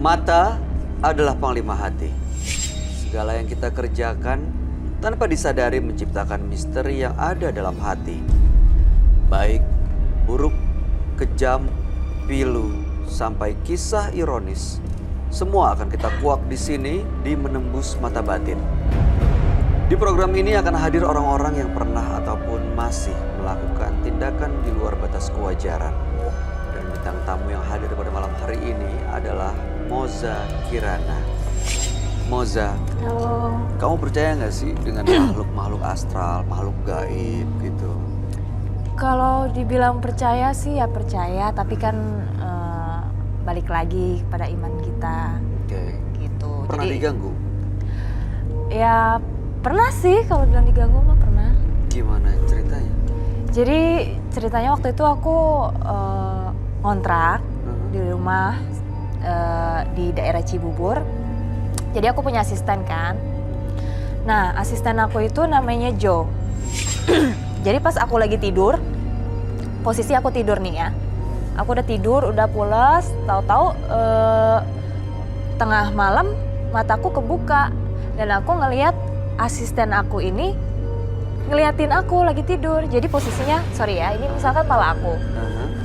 Mata adalah panglima hati. Segala yang kita kerjakan tanpa disadari menciptakan misteri yang ada dalam hati. Baik, buruk, kejam, pilu, sampai kisah ironis. Semua akan kita kuak di sini di Menembus Mata Batin. Di program ini akan hadir orang-orang yang pernah ataupun masih melakukan tindakan di luar batas kewajaran. Dan bintang tamu yang hadir pada malam hari ini adalah Moza Kirana. Moza, Halo. kamu percaya nggak sih dengan makhluk-makhluk astral, makhluk gaib gitu? Kalau dibilang percaya sih ya percaya, tapi kan balik lagi pada iman kita. Oke. Gitu. Pernah diganggu? Ya pernah sih, kalau bilang diganggu mah pernah. Gimana ceritanya? Jadi ceritanya waktu itu aku ngontrak di rumah di daerah Cibubur. Jadi aku punya asisten kan. Nah, asisten aku itu namanya Jo. Jadi pas aku lagi tidur, posisi aku tidur nih ya. Aku udah tidur, udah pulas, tahu-tahu tengah malam mataku kebuka dan aku ngelihat asisten aku ini ngeliatin aku lagi tidur. Jadi posisinya, sorry ya, ini misalkan kepala aku.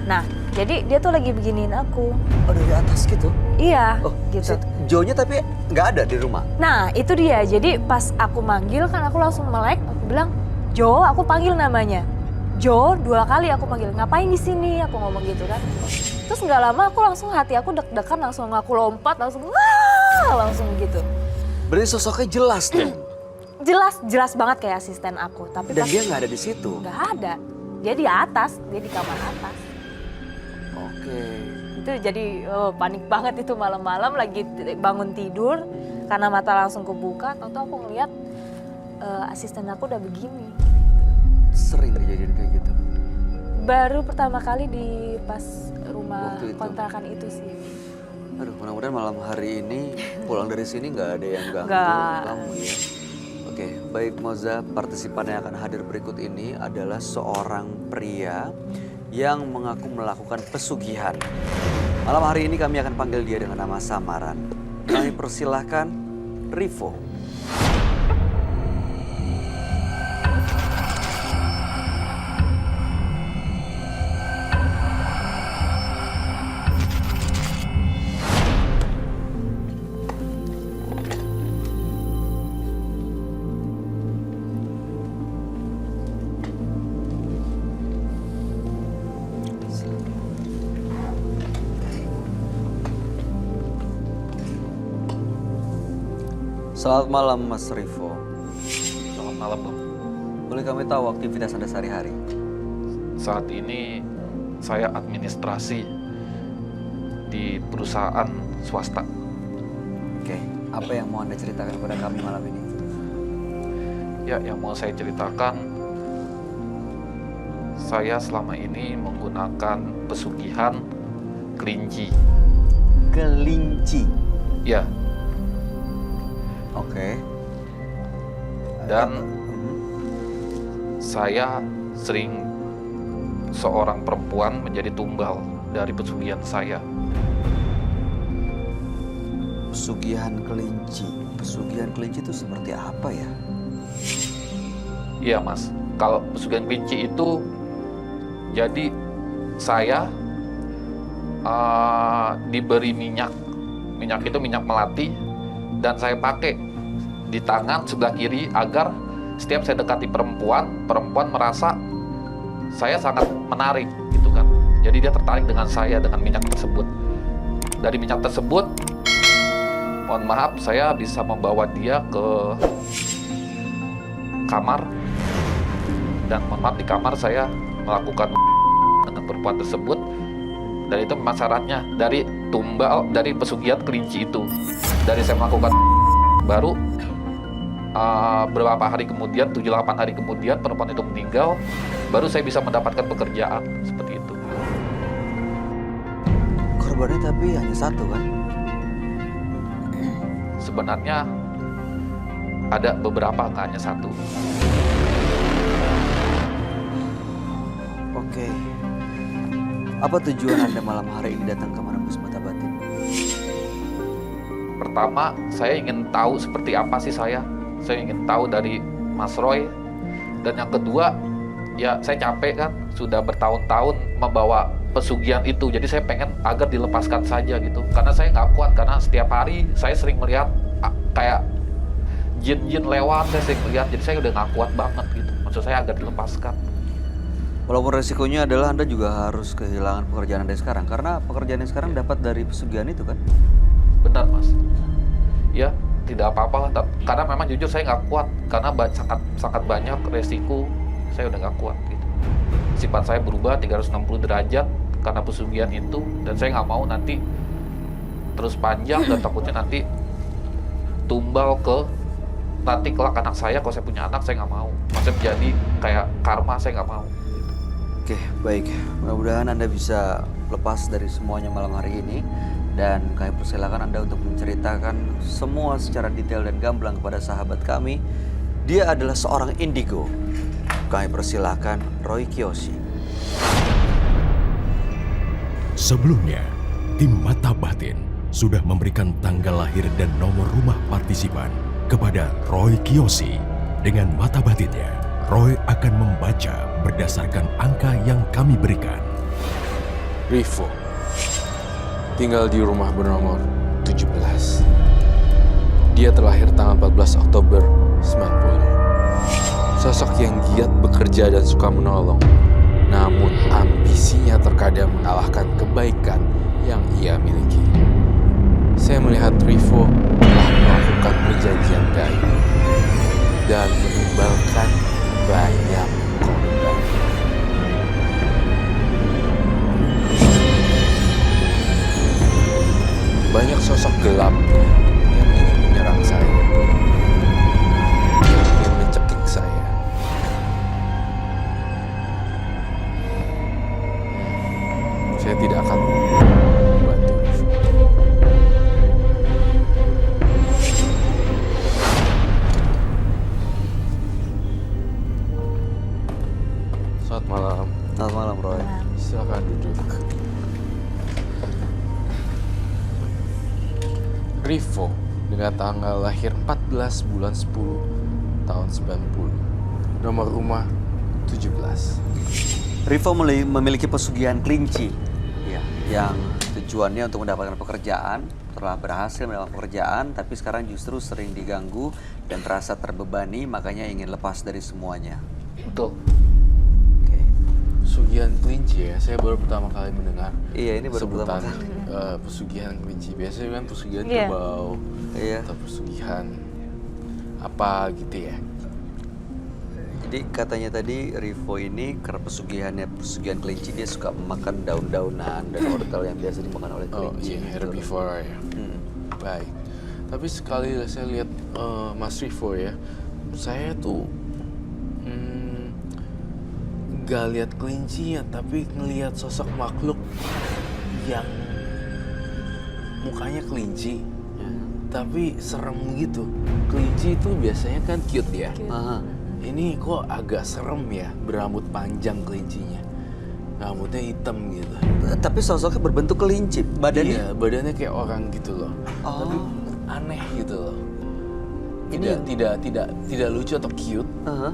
Nah, jadi dia tuh lagi beginiin aku. Oh, dari atas gitu? Iya, Oh, gitu. Jo-nya tapi nggak ada di rumah? Nah, itu dia. Jadi pas aku manggil kan aku langsung melek, aku bilang, "Jo," aku panggil namanya. "Jo," 2 kali aku panggil. "Ngapain di sini?" Aku ngomong gitu kan. Terus nggak lama aku langsung hati aku deg-degan, langsung aku lompat, langsung wah, langsung gitu. Berarti sosoknya jelas dong? Jelas banget kayak asisten aku. Tapi Dan pas dia nggak ada di situ? nggak ada. Dia di atas, dia di kamar atas. Oke. Itu jadi panik banget itu malam-malam lagi bangun tidur karena mata langsung kebuka, tahu-tahu aku ngeliat asisten aku udah begini. Sering kejadian kayak gitu? Baru pertama kali di pas rumah Waktu itu? kontrakan itu sih. Aduh, mudah-mudahan malam hari ini pulang dari sini nggak ada yang ganggu Nggak. kamu ya. Oke, baik Moza, partisipan yang akan hadir berikut ini adalah seorang pria yang mengaku melakukan pesugihan. Malam hari ini kami akan panggil dia dengan nama samaran. Kami persilahkan Rivo. Selamat malam Mas Rivo. Selamat malam, Bang. Boleh kami tahu aktivitas Anda sehari-hari? Saat ini saya administrasi di perusahaan swasta. Oke, apa yang mau Anda ceritakan kepada kami malam ini? Ya, yang mau saya ceritakan, saya selama ini menggunakan pesugihan kelinci. Kelinci? Ya, Oke. dan saya sering seorang perempuan menjadi tumbal dari pesugihan saya. Pesugihan kelinci. Pesugihan kelinci itu seperti apa ya? Iya, Mas. Kalau pesugihan kelinci itu, jadi saya diberi minyak. Minyak itu minyak melati, dan saya pakai di tangan sebelah kiri agar setiap saya dekati perempuan, perempuan merasa saya sangat menarik, gitu kan. Jadi dia tertarik dengan saya, dengan minyak tersebut. Dari minyak tersebut, mohon maaf, saya bisa membawa dia ke kamar. Dan mohon maaf, di kamar saya melakukan dengan perempuan tersebut. Dan itu memang syaratnya dari tumbal, dari pesugihan kelinci itu. Dari saya melakukan baru beberapa hari kemudian, 7-8 hari kemudian perempuan itu meninggal, baru saya bisa mendapatkan pekerjaan seperti itu. Korbannya tapi hanya satu kan? Sebenarnya ada beberapa, nggak hanya satu. Oke. Apa tujuan Anda malam hari ini datang ke Menembus Mata Batin? pertama saya ingin tahu seperti apa sih saya ingin tahu dari Mas Roy. Dan yang kedua, ya saya capek kan, sudah bertahun-tahun membawa pesugihan itu, jadi saya pengen agar dilepaskan saja gitu, karena saya nggak kuat, karena setiap hari saya sering melihat kayak jin-jin lewat, saya sering melihat, jadi saya udah nggak kuat banget gitu, maksud saya agar dilepaskan. Walaupun resikonya adalah Anda juga harus kehilangan pekerjaan Anda sekarang, karena pekerjaan yang sekarang dapat dari pesugihan itu kan? Benar Mas, ya tidak apa-apa lah, karena memang jujur saya nggak kuat, karena sangat banyak resiko, saya udah nggak kuat gitu. Sifat saya berubah 360 derajat karena pesugihan itu, dan saya nggak mau nanti terus panjang, dan takutnya nanti tumbal ke nanti kelak anak saya, kalau saya punya anak saya nggak mau, maksudnya menjadi kayak karma, saya nggak mau. Oke, baik. Mudah-mudahan Anda bisa lepas dari semuanya malam hari ini. Dan kami persilakan Anda untuk menceritakan semua secara detail dan gamblang kepada sahabat kami. Dia adalah seorang indigo. Kami persilakan Roy Kiyoshi. Sebelumnya, tim Mata Batin sudah memberikan tanggal lahir dan nomor rumah partisipan kepada Roy Kiyoshi. Dengan mata batinnya, Roy akan membaca berdasarkan angka yang kami berikan. Rivo tinggal di rumah bernomor 17. Dia terlahir tanggal 14 Oktober 90. Sosok yang giat bekerja dan suka menolong, namun ambisinya terkadang mengalahkan kebaikan yang ia miliki. Saya melihat Rivo telah melakukan perjanjian gaib dan menimbalkan banyak korban. Banyak sosok gelap yang ingin menyerang saya, yang ingin mencekik saya. Saya tidak akan membantu. Selamat malam. Selamat malam, Roy. Silakan duduk. Rivo dengan tanggal lahir 14 bulan 10 tahun 90. Nomor rumah 17. Rivo memiliki pesugihan kelinci, ya, yang tujuannya untuk mendapatkan pekerjaan. Telah berhasil mendapatkan pekerjaan, tapi sekarang justru sering diganggu dan terasa terbebani, makanya ingin lepas dari semuanya. Betul. Oke. Pesugihan kelinci ya, saya baru pertama kali mendengar. Iya, ini baru pertama sebutan kali. pesugihan kelinci. Biasanya kan pesugihan Iya. kerbau Iya. atau pesugihan apa gitu ya. Jadi katanya tadi Rivo ini karena pesugihan kelinci, dia suka memakan daun-daunan dan wortel yang biasa dimakan oleh Oh kelinci. iya, herbivora ya. Baik. Tapi sekali saya lihat Mas Rivo ya, saya tuh nggak lihat kelinci ya, tapi ngelihat sosok makhluk yang mukanya kelinci, tapi serem gitu. Kelinci itu biasanya kan cute ya. Aha. Ini kok agak serem ya, berambut panjang kelincinya. Rambutnya hitam gitu. Tapi sosoknya berbentuk kelinci, badannya. Iya, badannya kayak orang gitu loh. Oh. Tapi aneh gitu loh. Ini- Tidak lucu atau cute, Aha.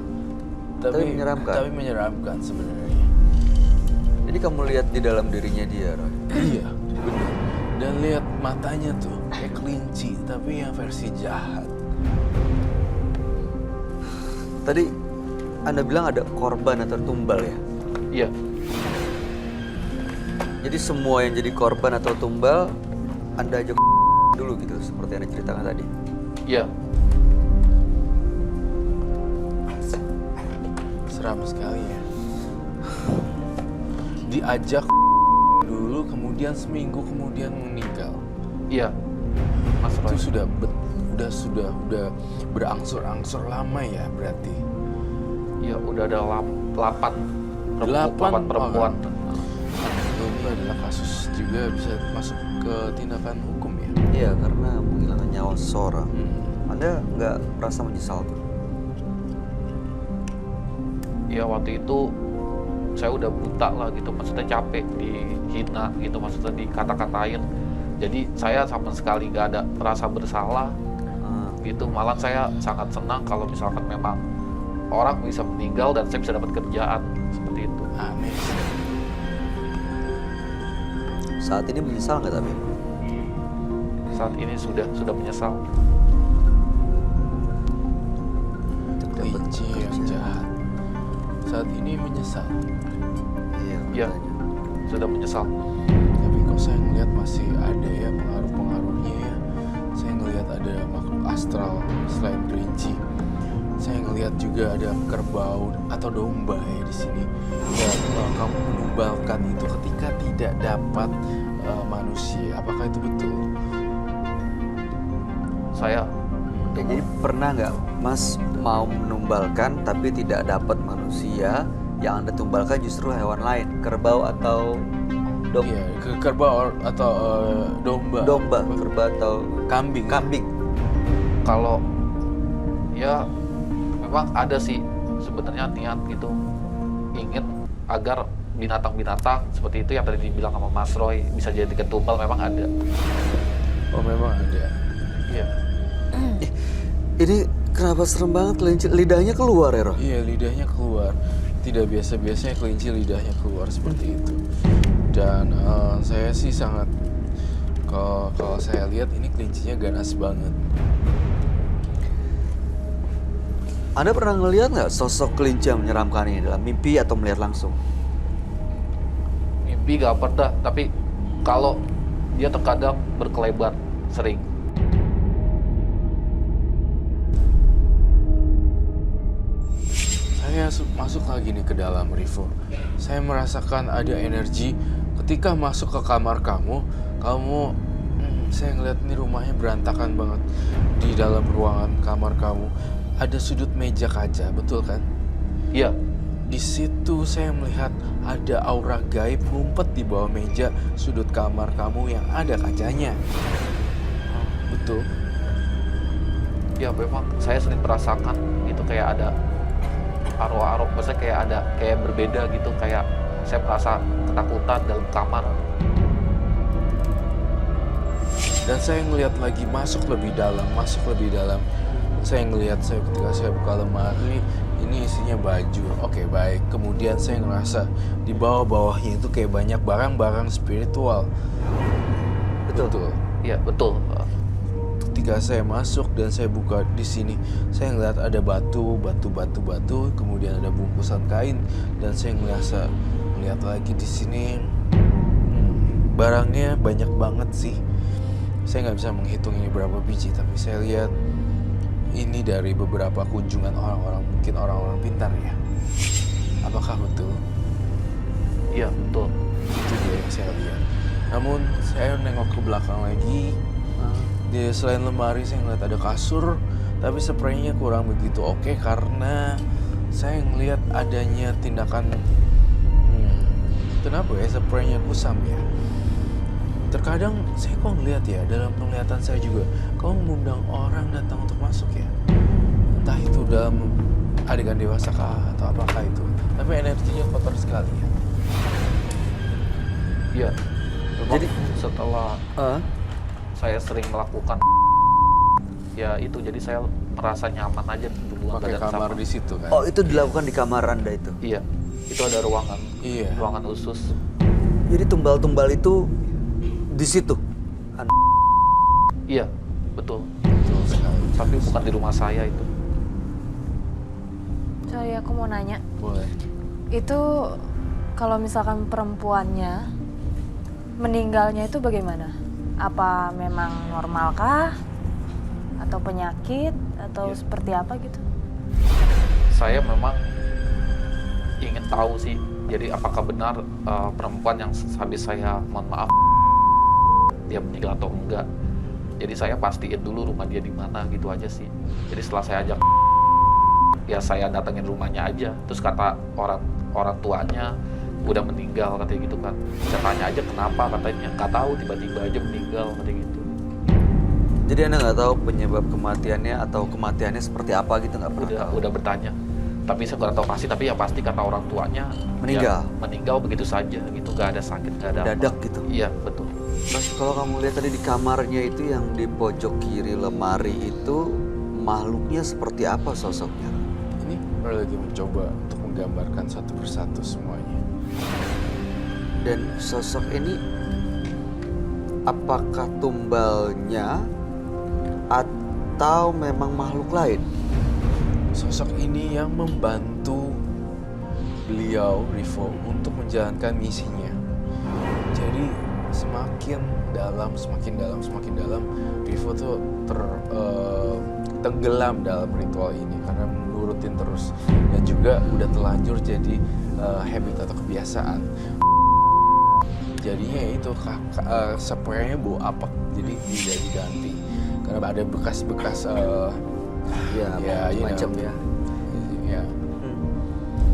Tapi menyeramkan. Tapi menyeramkan sebenarnya. Jadi kamu lihat di dalam dirinya dia, Roy. Iya, benar. Dan lihat matanya tuh kayak kelinci, tapi yang versi jahat. Tadi Anda bilang ada korban atau tumbal ya? Iya. Jadi semua yang jadi korban atau tumbal Anda ajak dulu gitu, seperti yang Anda ceritakan tadi. Iya. Seram sekali ya. Diajak dulu, kemudian seminggu kemudian meninggal. Iya. Mas Roy. Itu sudah berangsur-angsur lama ya berarti. Iya, udah ada 8 Delapan perempuan. Itu adalah kasus juga bisa masuk ke tindakan hukum ya. Iya, karena menghilangkan nyawa seseorang. Hmm. Anda nggak merasa menyesal tuh? Iya, waktu itu saya udah buta lah gitu, maksudnya capek dihina gitu, maksudnya dikata-katain. Jadi saya sama sekali nggak ada rasa bersalah gitu. Malah saya sangat senang kalau misalkan memang orang bisa meninggal dan saya bisa dapat kerjaan seperti itu. Amin. Saat ini menyesal nggak tapi? Saat ini sudah menyesal. Kelinci yang jahat saat ini menyesal. Iya, sudah menyesal. Tapi kok saya ngelihat masih ada ya pengaruh-pengaruhnya ya. Saya ngelihat ada makhluk astral selain kelinci. Saya ngelihat juga ada kerbau atau domba ya di sini. Dan kamu menumbalkan itu ketika tidak dapat manusia. Apakah itu betul? Saya Jadi pernah nggak Mas mau menumbalkan tapi tidak dapat manusia, yang Anda tumbalkan justru hewan lain, kerbau atau domba? Iya, kerbau atau domba. Domba, kerbau atau Kambing. kambing. kalau ya memang ada sih sebenarnya niat gitu, ingin agar binatang-binatang seperti itu yang tadi dibilang sama Mas Roy bisa jadi ketumbal, memang ada. Oh memang ada. Iya. Ini kenapa serem banget kelinci? Lidahnya keluar ya, Roh? Iya, lidahnya keluar. Tidak biasa-biasanya kelinci lidahnya keluar seperti itu. Dan saya sih sangat, kalau saya lihat ini kelincinya ganas banget. Anda pernah ngelihat nggak sosok kelinci yang menyeramkan ini dalam mimpi atau melihat langsung? Mimpi gak pernah, tapi kalau dia terkadang berkelebat sering. Saya masuk lagi nih ke dalam, Rivo. Saya merasakan ada energi ketika masuk ke kamar kamu. Saya ngeliat nih rumahnya berantakan banget. Di dalam ruangan kamar kamu ada sudut meja kaca, betul kan? Iya, Di situ saya melihat ada aura gaib ngumpet di bawah meja sudut kamar kamu yang ada kacanya. Betul. ya memang saya sering merasakan itu kayak ada arwah-arwah, maksudnya kayak berbeda gitu, kayak saya merasa ketakutan dalam kamar. Dan saya ngelihat lagi masuk lebih dalam. Saya ngelihat ketika saya buka lemari, ini isinya baju. Oke, baik. Kemudian saya ngerasa di bawah-bawahnya itu kayak banyak barang-barang spiritual. Betul. Iya, betul. Ketika saya masuk dan saya buka di sini, saya ngeliat ada batu, kemudian ada bungkusan kain, dan saya ngeliat lagi di sini, barangnya banyak banget sih. Saya nggak bisa menghitung ini berapa biji, tapi saya lihat ini dari beberapa kunjungan orang-orang, mungkin orang-orang pintar ya. Apakah betul? Iya, betul. Itu dia yang saya lihat. Namun saya nengok ke belakang lagi. Di selain lemari saya ngeliat ada kasur, tapi spraynya kurang begitu oke karena saya ngeliat adanya tindakan kenapa ya spraynya kusam ya. Terkadang saya kok ngeliat ya, dalam penglihatan saya juga kau mengundang orang datang untuk masuk ya. Entah itu dalam adegan dewasa kah atau apakah itu, tapi energinya kotor sekali ya. Iya. Jadi setelah saya sering melakukan ya itu, jadi saya merasa nyaman aja duluan Pakai kamar di situ kan. Oh, itu dilakukan di kamar Anda itu? Iya, itu ada ruangan. Iya. Ruangan khusus. Jadi tumbal-tumbal itu di situ? Iya, betul. Betul sekali. Tapi bukan di rumah saya itu. Sorry, aku mau nanya. Boleh. Itu kalau misalkan perempuannya meninggalnya itu bagaimana? Apa memang normal kah? Atau penyakit? Atau Iya. seperti apa gitu? Saya memang ingin tahu sih, jadi apakah benar perempuan yang habis saya, mohon maaf, dia meninggal atau enggak. Jadi saya pastiin dulu rumah dia di mana gitu aja sih. Jadi setelah saya ajak, ya saya datengin rumahnya aja. Terus kata orang tuanya udah meninggal katanya gitu kan. Saya tanya aja kenapa, katanya nggak tahu, tiba-tiba aja meninggal katanya gitu. Jadi Anda nggak tahu penyebab kematiannya atau kematiannya seperti apa gitu, nggak pernah tahu? Udah bertanya, tapi saya kurang tahu pasti, tapi yang pasti kata orang tuanya Meninggal? ya, meninggal begitu saja gitu, nggak ada sakit, nggak ada Mendadak apa. gitu? Iya, betul. Mas, kalau kamu lihat tadi di kamarnya itu yang di pojok kiri lemari itu makhluknya seperti apa sosoknya? Ini Roy lagi mencoba untuk menggambarkan satu persatu semuanya. Dan sosok ini apakah tumbalnya atau memang makhluk lain? Sosok ini yang membantu beliau, Rivo, untuk menjalankan misinya. Jadi semakin dalam, Rivo tuh tenggelam dalam ritual ini karena menurutin terus. Dan juga udah terlanjur jadi habit atau kebiasaan. Jadinya itu spraynya bau apek, jadi tidak diganti. Karena ada bekas-bekas Macam ya. Ya.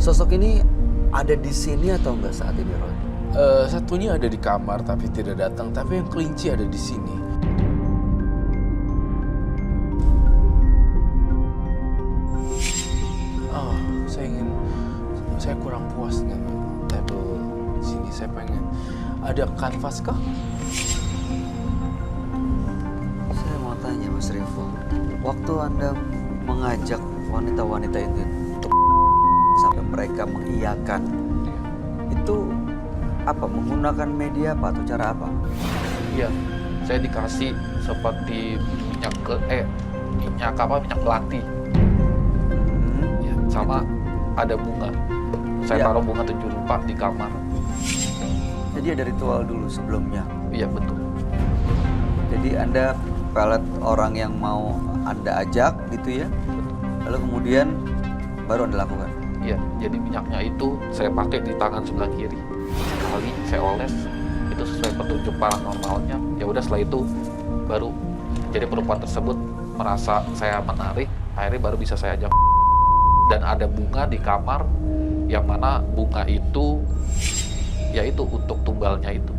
Sosok ini ada di sini atau enggak saat ini, Roy? Satunya ada di kamar tapi tidak datang, tapi yang kelinci ada di sini. Oh, saya kurang puas dengan table sini. Saya pengen ada kanvas kah? Saya mau tanya Mas Rivo, waktu Anda mengajak wanita-wanita itu untuk sampai mereka mengiyakan, itu apa, menggunakan media apa atau cara apa? Iya, saya dikasih seperti minyak melati. Ya, sama ada bunga. Saya taruh bunga 7 rupa di kamar. Jadi ada ritual dulu sebelumnya. Iya betul. Jadi Anda pelet orang yang mau Anda ajak gitu ya. Lalu kemudian baru Anda lakukan. Iya, jadi minyaknya itu saya pakai di tangan sebelah kiri. Sekali saya oles, itu sesuai petunjuk paranormalnya. Ya udah, setelah itu baru jadi perempuan tersebut merasa saya menarik, akhirnya baru bisa saya ajak. Dan ada bunga di kamar, yang mana bunga itu yaitu untuk tumbalnya itu.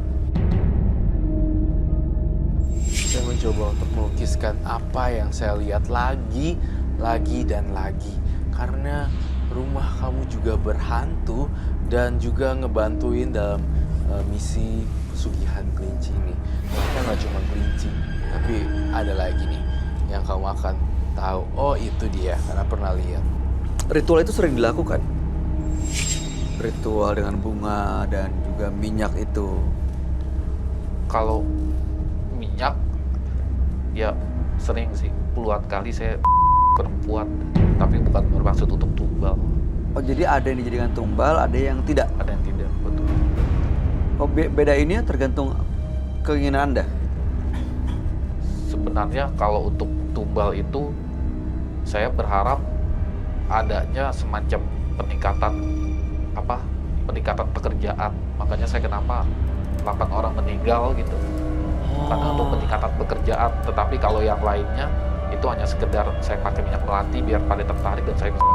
Saya mencoba untuk melukiskan apa yang saya lihat lagi dan lagi. Karena rumah kamu juga berhantu dan juga ngebantuin dalam misi pesugihan kelinci ini. Ternyata nggak cuma kelinci, tapi ada lagi nih yang kamu akan tahu. Oh, itu dia, karena pernah lihat. Ritual itu sering dilakukan. Ritual dengan bunga dan juga minyak itu. Kalau minyak, ya sering sih, puluhan kali saya perempuan, tapi bukan bermaksud untuk tumbal. Oh, jadi ada yang dijadikan tumbal, ada yang tidak. Ada yang tidak, betul. Oh, beda ini ya tergantung keinginan Anda. Sebenarnya kalau untuk tumbal itu, saya berharap adanya semacam peningkatan pekerjaan. Makanya saya kenapa 8 orang meninggal gitu. Karena untuk peningkatan pekerjaan. Tetapi kalau yang lainnya itu hanya sekedar saya pakai minyak melati biar pada tertarik dan saya bisa.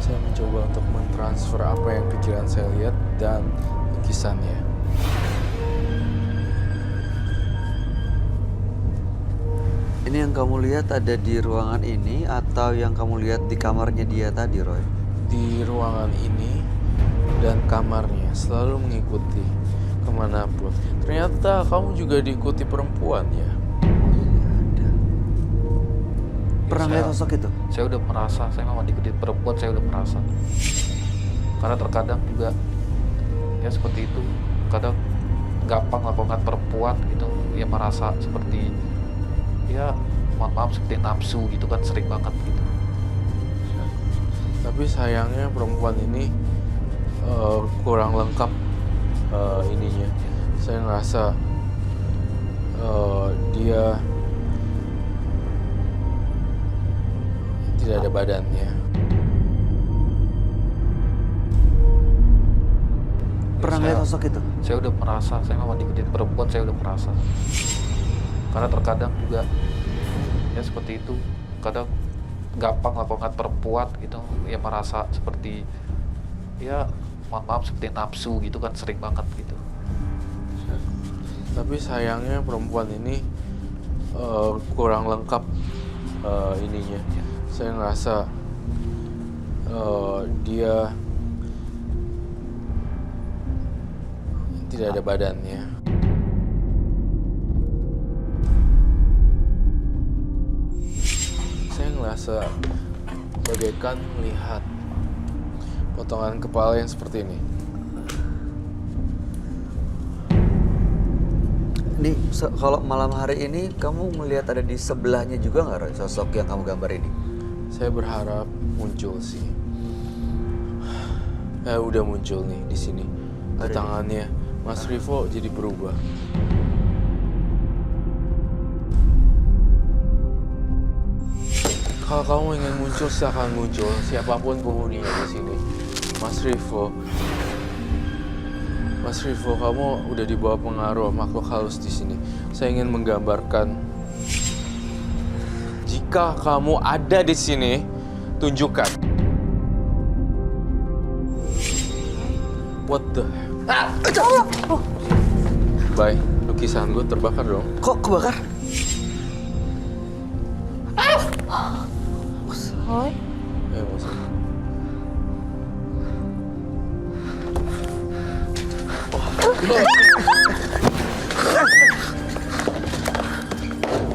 Saya mencoba untuk mentransfer apa yang pikiran saya lihat dan lukisannya. Ini yang kamu lihat ada di ruangan ini atau yang kamu lihat di kamarnya dia tadi, Roy? Di ruangan ini dan kamarnya selalu mengikuti kemanapun. Ternyata kamu juga diikuti perempuan ya? Ada. Pernah lihat sosok itu? Saya udah merasa, saya memang diikuti perempuan, saya udah merasa. Karena terkadang juga ya seperti itu, kadang gampang lakukan perempuan gitu, ya merasa seperti ya mohon maaf seperti nafsu gitu kan, sering banget gitu. Tapi sayangnya perempuan ini kurang lengkap ininya. Saya ngerasa dia tidak ada badannya. Pernah lihat sosok itu? Saya udah merasa, saya memang diikuti perempuan, saya udah merasa. Karena terkadang juga ya seperti itu, kadang gampang lakukan perempuan gitu, ya merasa seperti ya mohon maaf seperti nafsu gitu kan, sering banget gitu. Tapi sayangnya perempuan ini kurang lengkap ininya. Saya ngerasa dia Tidak ada badannya. Saya ngerasa bagaikan melihat potongan kepala yang seperti ini. Ini kalau malam hari ini kamu melihat ada di sebelahnya juga nggak, Roy, sosok yang kamu gambar ini? Saya berharap muncul sih. Udah muncul nih di sini. Di tangannya Mas Rivo jadi berubah. Kalau kamu ingin muncul, silakan muncul. Siapapun penghuninya di sini. Mas Rivo, kamu udah di bawah pengaruh makhluk halus di sini. Saya ingin menggambarkan, jika kamu ada di sini, tunjukkan. What the? Bye, lukisan gue terbakar dong. Kok kebakar? Roy,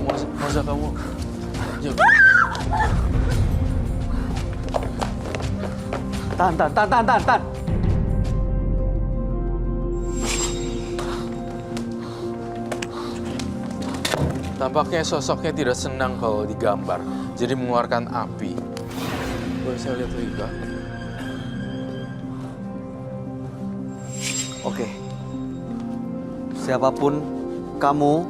Mas. Masa kamu? Tahan. Tampaknya sosoknya tidak senang kalau digambar, jadi mengeluarkan api. Boleh saya lihat lagi, Kak? Oke. Siapapun kamu,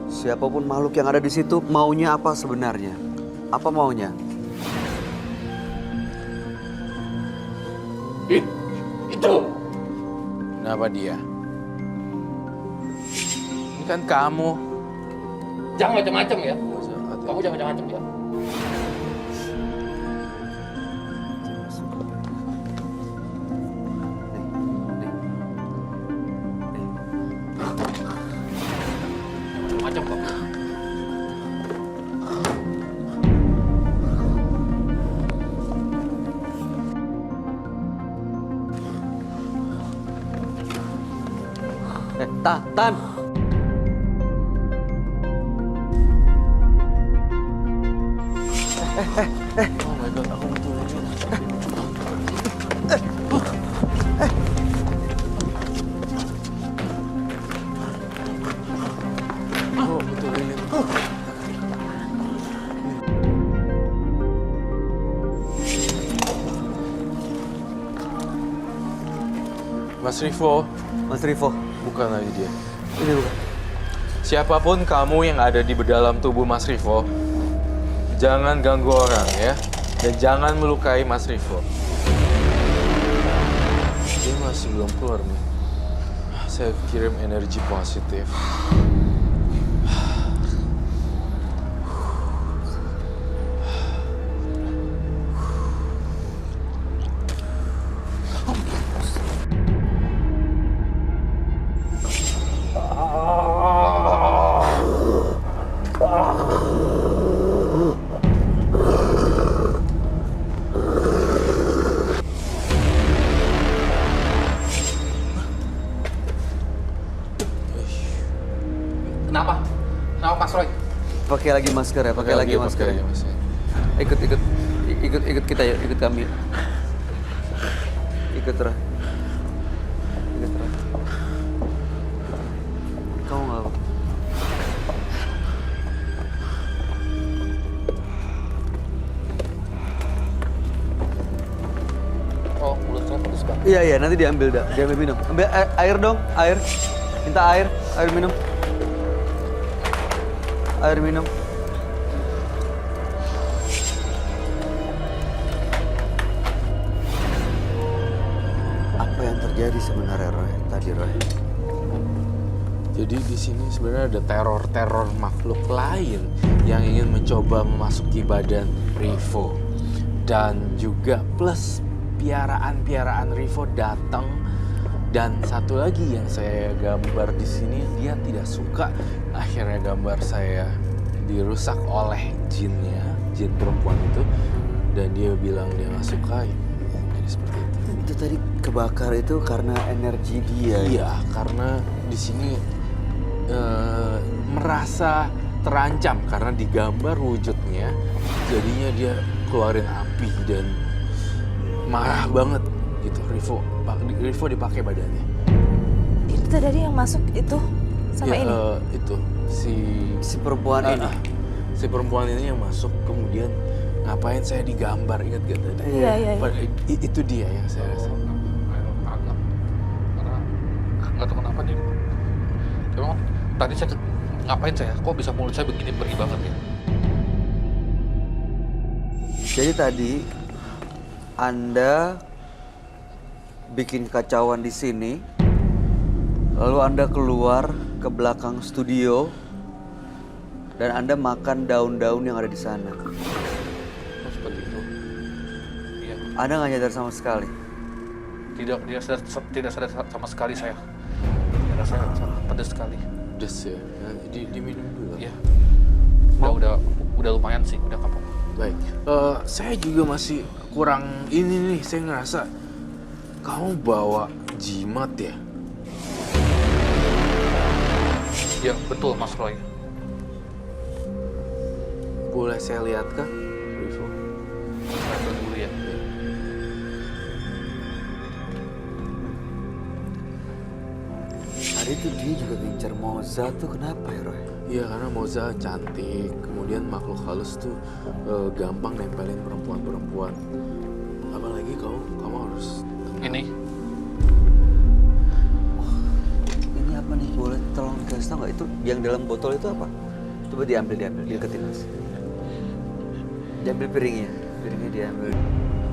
siapapun makhluk yang ada di situ, maunya apa sebenarnya? Apa maunya? Itu. Kenapa dia? Ini kan kamu. Jangan macam-macam ya. Hati-hati. Kamu jangan macam-macam ya. Macam kok. Tahan. Oh my God, aku butuh ini. Oh, butuh ini. Mas Rivo, Mas Rivo, bukan lagi dia. ini bukan. Siapapun kamu yang ada di dalam tubuh Mas Rivo, jangan ganggu orang ya. Dan jangan melukai Mas Rivo. Dia masih belum keluar nih. Saya kirim energi positif. Kenapa? Kenapa Mas Roy? Pakai lagi masker ya, pakai lagi masker. Pakai lagi masker. Ikut kita yuk, ikut kami. Ikut Roy. Kamu nggak apa? Oh, mulut saya pedes banget. Iya, nanti diambil minum. Ambil air dong, air. Minta air minum. Air minum. Apa yang terjadi sebenarnya, Roy? Tadi, Roy. Jadi di sini sebenarnya ada teror makhluk lain yang ingin mencoba memasuki badan Rivo. Dan juga plus piaraan Rivo datang. Dan satu lagi yang saya gambar di sini, dia tidak suka. Akhirnya gambar saya dirusak oleh jin perempuan itu. Dan dia bilang dia nggak suka. Jadi seperti itu. Itu tadi kebakar itu karena energi dia. Iya, karena di sini merasa terancam karena digambar wujudnya, jadinya dia keluarin api dan marah banget gitu. Rivo dipakai badannya. Itu tadi yang masuk itu sama Ya, ini. itu Si perempuan ini. Si perempuan ini yang masuk, kemudian ngapain saya digambar, ingat gak tadi? Iya. Itu dia yang saya rasa. Agak. Karena nggak tahu kenapa nih. Cuma tadi saya ngapain saya? Kok bisa mulut saya begini perih banget ya? Jadi tadi Anda bikin kacauan di sini, lalu Anda keluar ke belakang studio dan Anda makan daun-daun yang ada di sana. Oh, seperti itu. Iya. Anda nggak nyadar sama sekali. Tidak sadar sama sekali saya. Rasanya pedas sekali. Pedes ya, diminum dulu. Iya. Udah lumayan sih, udah kapok. Baik, saya juga masih kurang ini nih, saya ngerasa kamu bawa jimat ya? Ya betul Mas Roy. Boleh saya lihat kah, Rivo? Saya ambil dulu ya. Tadi tuh dia juga ngincar Moza tuh, kenapa ya Roy? Iya, karena Moza cantik, kemudian makhluk halus tuh gampang nempelin perempuan-perempuan. Apalagi kamu harus tenang. Ini Ini apa nih? Boleh tolong kasih tau nggak itu yang dalam botol itu apa? Coba diambil, deketin Mas. Diambil piringnya diambil.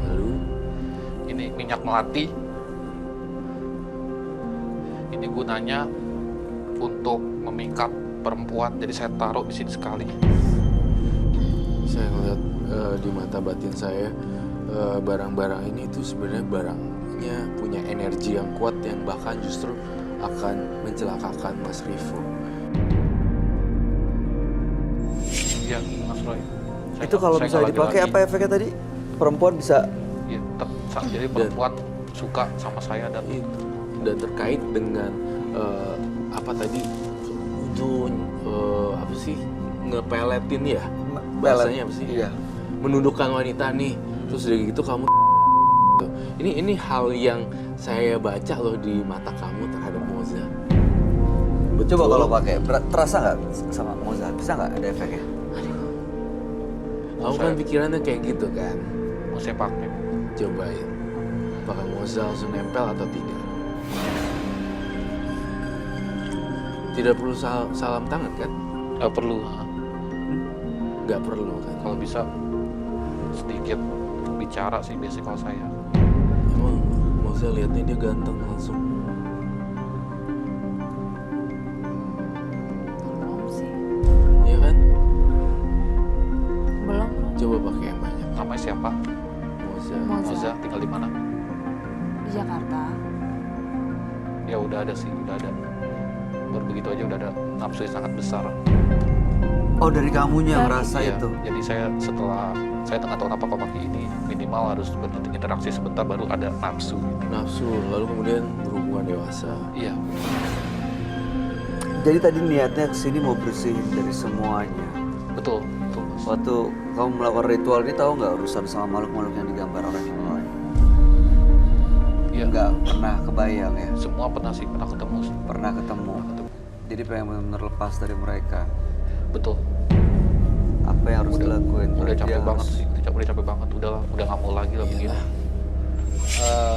Lalu ini minyak melati. Ini gunanya untuk memikat perempuan, jadi saya taruh di sini sekali. saya ngeliat di mata batin saya, barang-barang ini tuh sebenarnya barangnya punya energi yang kuat yang bahkan justru akan mencelakakan Mas Rivo. Ya Mas Roy. Itu kalau misalnya dipakai apa efeknya tadi? Perempuan bisa Ya, jadi perempuan suka sama saya dan Dan terkait dengan apa tadi itu apa sih, ngepeletin ya, bahasanya apa sih? Iya. Menundukkan wanita nih, terus udah gitu kamu ini hal yang saya baca loh di mata kamu terhadap Moza. Coba kalau pakai, terasa nggak sama Moza? Bisa nggak ada efeknya? Kamu kan pikirannya kayak gitu kan? mau saya pakai. Cobain, apakah Moza langsung nempel atau tidak? Tidak perlu salam tangan kan? Nggak perlu. Nggak perlu kan? Kalau bisa sedikit bicara sih biasanya kalau saya. Emang Moza lihatnya dia ganteng langsung. Belum sih. Iya kan? Belum. Coba pakai yang banyak. Namanya siapa? Moza. Moza, tinggal di mana? Di Jakarta. Ya udah ada sih, udah ada. Baru begitu aja udah ada nafsu yang sangat besar. Oh, dari kamunya ngerasa Iya, itu? jadi saya nggak tahu kenapa kok pakai ini, minimal harus berinteraksi sebentar baru ada nafsu. Nafsu, lalu kemudian berhubungan dewasa. Iya, Jadi tadi niatnya kesini mau bersihin dari semuanya. betul Mas. Waktu kamu melakukan ritual ini tahu nggak urusan sama makhluk-makhluk yang digambar oleh Roy? Iya, Nggak pernah kebayang ya? semua pernah ketemu. Pernah ketemu. Jadi pengen benar-benar lepas dari mereka. Betul. Apa yang harus dilakuin? Udah Dia capek harus- banget sih, udah capek banget. Udah nggak mau lagi lah begini.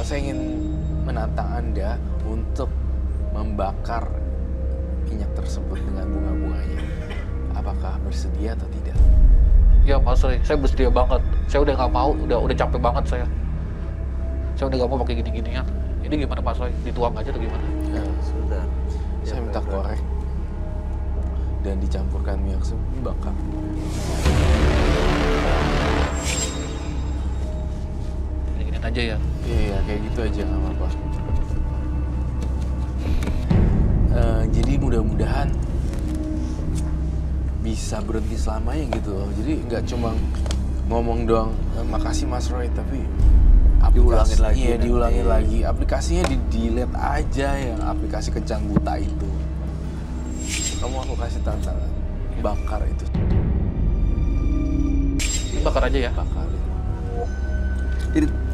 Saya ingin menantang Anda untuk membakar minyak tersebut dengan bunga-bunganya. Apakah bersedia atau tidak? Ya Mas Roy, saya bersedia banget. Saya udah nggak mau, udah capek banget saya. Saya udah nggak mau pakai gini-ginian. Ini gimana Mas Roy? Dituang aja atau gimana? Ya, Sebentar. saya Ya, minta baik, baik. korek dan dicampurkan minyak bakar. Gini-ginian aja ya. Iya, kayak gitu aja nggak apa-apa. Jadi mudah-mudahan bisa berhenti selamanya gitu loh. Jadi nggak cuma ngomong doang, makasih Mas Roy, tapi Diulangin lagi Iya, nanti. diulangin lagi. Aplikasinya di delete aja, yang aplikasi kencan buta itu. Kamu aku kasih tantangan, bakar itu, Bakar aja ya. bakarin.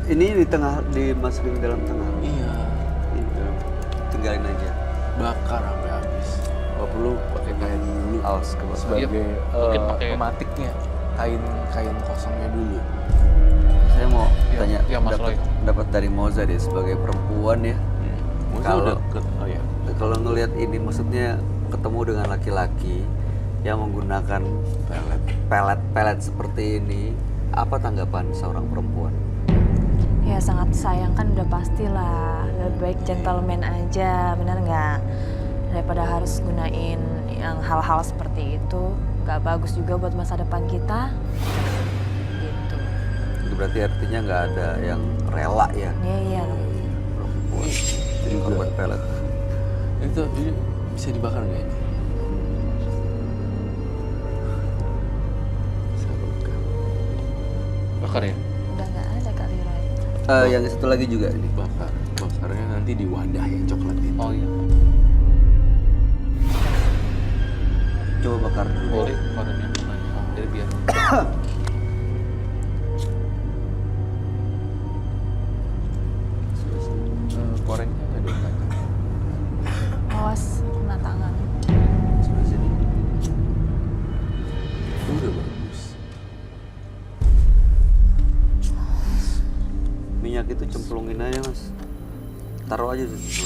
Ini di tengah, dimasukin dalam tengah. Iya, Ini dalam. Tinggalin aja. bakar sampai habis. Gak perlu pakai kain dulu. Awas ke bawah. Sebagai mungkin pakai- pematiknya, kain kosongnya dulu. Saya mau Iya, tanya iya, Mas pendapat, Roy. pendapat dari Moza deh sebagai perempuan ya. Masa Kalau- udah oh ya, Kalau ngelihat ini, maksudnya ketemu dengan laki-laki yang menggunakan pelet seperti ini, apa tanggapan seorang perempuan? Ya sangat sayang kan udah pastilah. Lebih baik gentleman aja, bener nggak? Daripada harus gunain yang hal-hal seperti itu, nggak bagus juga buat masa depan kita. Gitu. Itu berarti artinya nggak ada yang rela ya Iya. perempuan jadi Juga. korban pelet. itu bisa dibakar nggak ini? Bisa bakar. Bakar ya. Udah nggak ada kali Ray. Yang satu lagi juga ini. Bakarnya nanti di wadah yang coklat itu. Oh iya. Coba bakar dulu. Boleh bakarnya. Jadi biar. Korengnya ada di tangan. Awas kena tangan. Sebelah sini. Itu udah bagus. Minyak itu cemplungin aja mas. Taruh aja situ.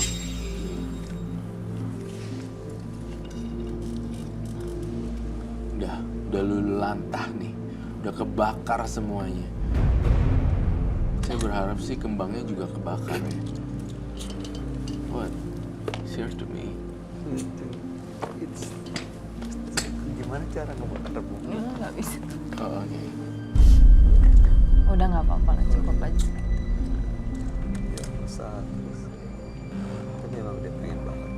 Udah lulu lantah nih. Udah kebakar semuanya. Saya berharap sih kembangnya juga kebakar ya. What? Share to me. Gimana cara ngebakar bunga? Nggak bisa. Oh, oke. Udah nggak apa-apa lah, cukup aja. Ya usah terus. Tapi emang dia pengen banget.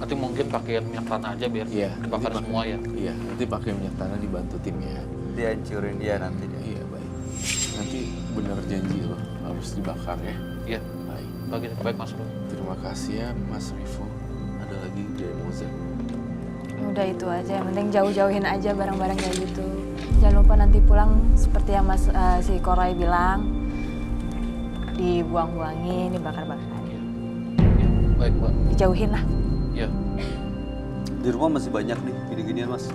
Nanti mungkin pakai minyak tanah aja biar Iya. dibakar nanti semua ya. Iya, nanti pakai minyak tanah dibantu timnya. Dia hancurin dia nanti dia. Iya, baik. Nanti bener janji loh, harus dibakar ya. Iya. Baik. Baik Mas Roy. Terima kasih ya Mas Rivo. Ada lagi dari Moza. Udah itu aja, yang penting jauh-jauhin aja barang-barang kayak gitu. Jangan lupa nanti pulang seperti yang si Koray bilang, dibuang-buangin, dibakar-bakar. Iya. Baik Mbak. Dijauhin lah. Iya. Di rumah masih banyak nih gini-ginian mas.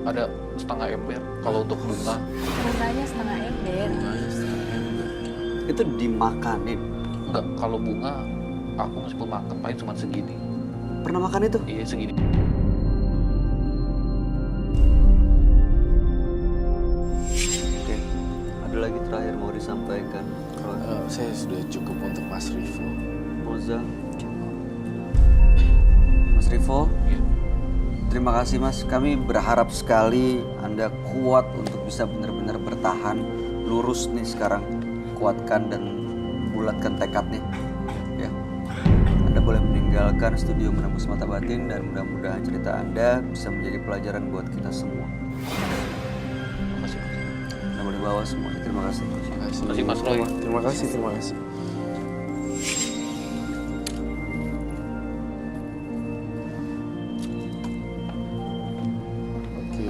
Ada setengah ember kalau untuk bunga. Bunganya setengah ember. Bunganya setengah ember. Itu dimakanin. Enggak, kalau bunga aku meskipun makan paling cuma segini. Pernah makan itu? Iya segini. Oke. Ada lagi terakhir mau disampaikan. Roy, Saya sudah cukup untuk Mas Rivo. Moza. Mas Rivo, Iya. terima kasih Mas. Kami berharap sekali Anda kuat untuk bisa benar-benar bertahan. Lurus nih sekarang. Kuatkan dan bulatkan tekadnya. Ya. Anda boleh meninggalkan studio Menembus Mata Batin dan mudah-mudahan cerita Anda bisa menjadi pelajaran buat kita semua. Terima kasih Mas. Anda boleh bawa semuanya. Terima kasih. Terima kasih, Mas Roy. Terima kasih, terima kasih. Oke.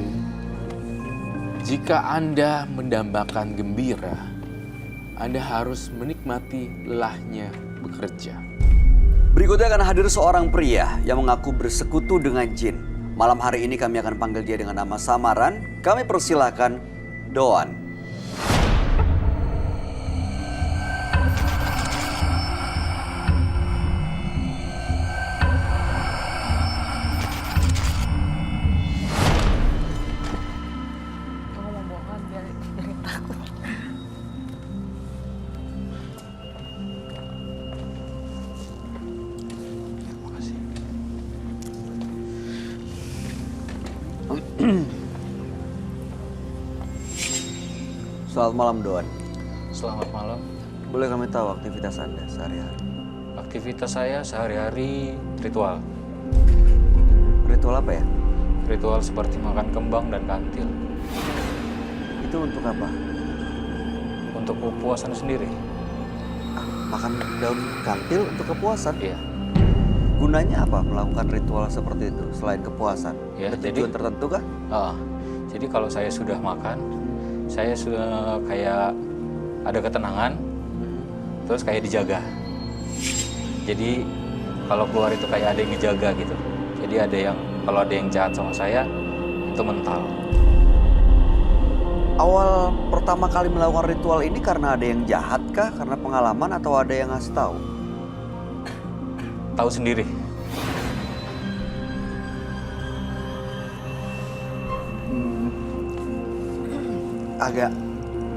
Jika Anda mendambakan gembira, Anda harus menikmati lelahnya bekerja. Berikutnya akan hadir seorang pria yang mengaku bersekutu dengan jin. Malam hari ini kami akan panggil dia dengan nama samaran. Kami persilahkan Doan. Aku mau bohong biar takut. Terima kasih. Selamat malam Doan. Selamat malam. Boleh kami tahu aktivitas Anda sehari-hari? Aktivitas saya sehari-hari ritual. Ritual apa ya? Ritual seperti makan kembang dan kantil. Itu untuk apa? Untuk kepuasan sendiri. makan daun kantil untuk kepuasan. Iya. Gunanya apa melakukan ritual seperti itu selain kepuasan? Ya, Ada tujuan tertentu kah? Jadi kalau saya sudah makan, saya sudah kayak ada ketenangan, terus kayak dijaga. Jadi kalau keluar itu kayak ada yang ngejaga gitu. Jadi ada yang, kalau ada yang jahat sama saya, itu mental. Awal pertama kali melakukan ritual ini karena ada yang jahat kah? Karena pengalaman atau ada yang ngasih tahu? Tahu sendiri. Agak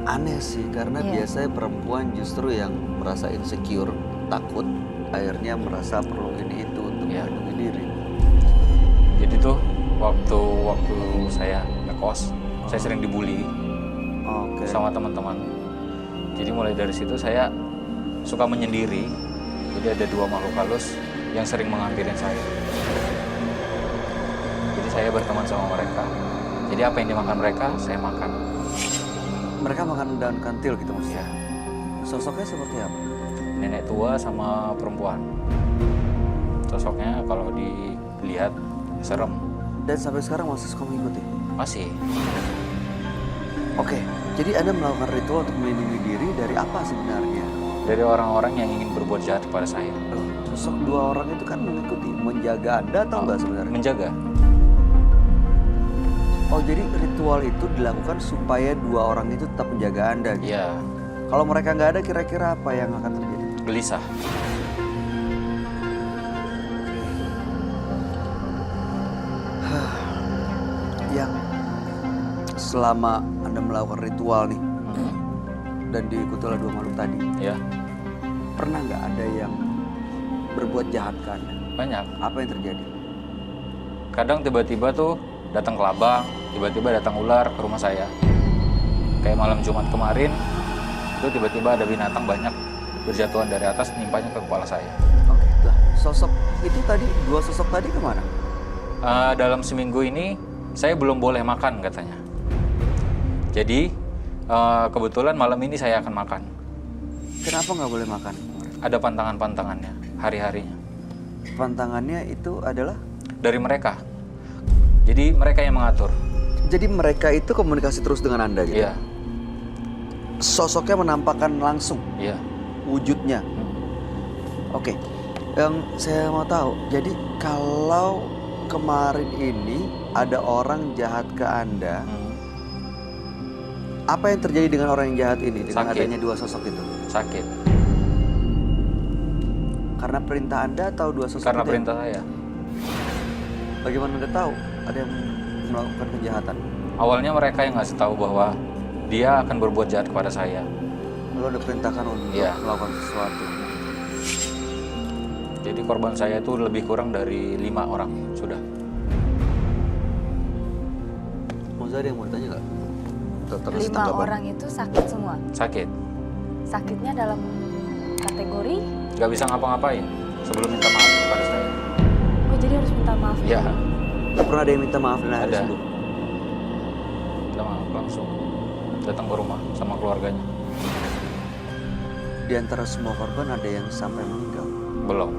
aneh sih karena Iya. biasanya perempuan justru yang merasa insecure, takut, akhirnya merasa perlu ini itu untuk Iya. melindungi diri. Jadi tuh waktu saya ngekos, saya sering dibully Oke. sama teman-teman. Jadi mulai dari situ saya suka menyendiri. Jadi ada dua makhluk halus yang sering menghampirin saya. Jadi saya berteman sama mereka. Jadi apa yang dimakan mereka, saya makan. Mereka makan daun kantil gitu maksudnya. Ya, Sosoknya seperti apa? nenek tua sama perempuan. Sosoknya kalau dilihat serem. Dan sampai sekarang masih suka mengikuti? Masih. Oke, jadi Anda melakukan ritual untuk melindungi diri dari apa sebenarnya? Dari orang-orang yang ingin berbuat jahat kepada saya. Loh, sosok dua orang itu kan mengikuti, menjaga Anda atau enggak sebenarnya? Menjaga. Oh, jadi ritual itu dilakukan supaya dua orang itu tetap menjaga Anda gitu? Ya, Kalau mereka nggak ada, kira-kira apa yang akan terjadi? gelisah. Yang selama Anda melakukan ritual nih, dan diikuti oleh dua makhluk tadi, Ya, pernah nggak ada yang berbuat jahat ke Anda? banyak. Apa yang terjadi? Kadang tiba-tiba tuh datang kelabang, tiba-tiba datang ular ke rumah saya. Kayak malam Jumat kemarin, itu tiba-tiba ada binatang banyak berjatuhan dari atas nimpanya ke kepala saya. Oke, lah sosok itu tadi, dua sosok tadi kemana? Dalam seminggu ini saya belum boleh makan katanya. Jadi kebetulan malam ini saya akan makan. Kenapa nggak boleh makan? Ada pantangan-pantangannya hari-harinya Pantangannya itu adalah? dari mereka. Jadi mereka yang mengatur. Jadi mereka itu komunikasi terus dengan Anda gitu? Iya, Sosoknya menampakkan langsung iya. wujudnya? Oke, yang saya mau tahu, jadi kalau kemarin ini ada orang jahat ke Anda, apa yang terjadi dengan orang yang jahat ini dengan Sakit. adanya dua sosok itu? Sakit. Karena perintah Anda atau dua sosok Karena itu? perintah saya. Bagaimana Anda tahu ada yang melakukan kejahatan? Awalnya mereka yang ngasih tahu bahwa dia akan berbuat jahat kepada saya. Lalu Anda perintahkan untuk Iya. melakukan sesuatu. Jadi korban saya itu lebih kurang dari 5 orang sudah. Maksudnya ada yang mau ditanya nggak? Terus 5 tanggapan. orang itu sakit semua. Sakit, Sakitnya dalam kategori, nggak bisa ngapa-ngapain sebelum minta maaf kepada saya. oh jadi harus minta maaf. Ya, Pernah ada yang minta maaf dan akhirnya Ada. sembuh? minta maaf langsung datang ke rumah sama keluarganya. Di antara semua korban ada yang sampai meninggal? Belum,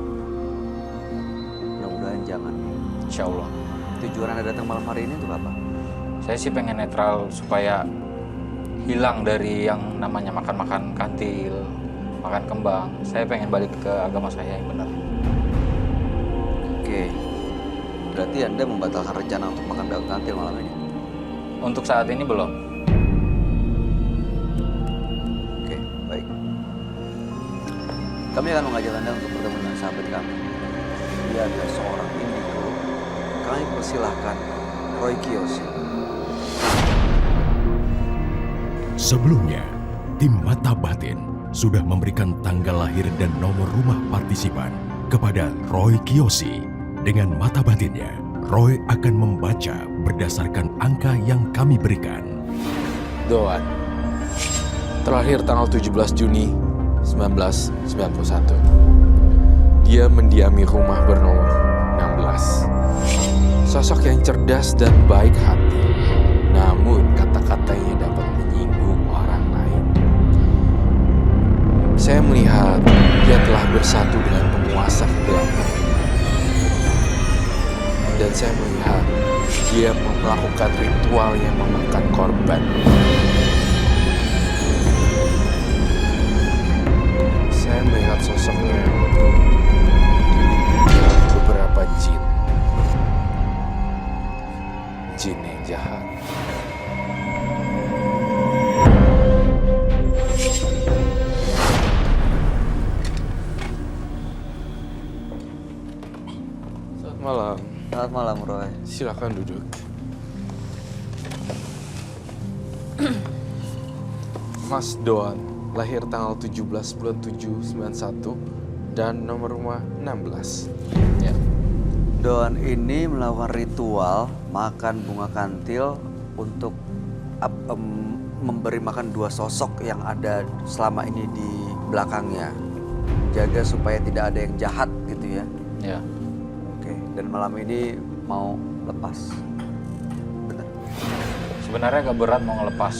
Mudah-mudahan jangan. insya Allah. Tujuan Anda datang malam hari ini untuk apa? Saya sih pengen netral supaya hilang dari yang namanya makan-makan kantil, makan kembang. Saya pengen balik ke agama saya yang benar. Oke. Berarti Anda membatalkan rencana untuk makan daun kantil malam ini? Untuk saat ini belum. Oke, baik. Kami akan mengajak Anda untuk bertemu dengan sahabat kami. Dia adalah seorang indigo. Kami persilahkan Roy Kiyoshi. Sebelumnya, tim Mata Batin sudah memberikan tanggal lahir dan nomor rumah partisipan kepada Roy Kiyoshi. Dengan mata batinnya, Roy akan membaca berdasarkan angka yang kami berikan. Doan. Terlahir tanggal 17 Juni 1991. Dia mendiami rumah bernomor 16. Sosok yang cerdas dan baik hati. Namun kata-katanya dapat menyinggung orang lain. Saya melihat Dia telah bersatu dengan penguasa kegelapan. Dan saya melihat dia melakukan ritual yang memakan korban. Saya melihat sosoknya beberapa jin. Jin yang jahat. Selamat malam. Selamat malam, Roy. Silakan duduk. Mas Doan, lahir tanggal 17 bulan 7 91 dan nomor rumah 16. Ya. Doan ini melakukan ritual makan bunga kantil untuk memberi makan dua sosok yang ada selama ini di belakangnya. Jaga supaya tidak ada yang jahat gitu ya. Ya. Oke, dan malam ini mau lepas. Benar. Sebenarnya agak berat mau ngelepas.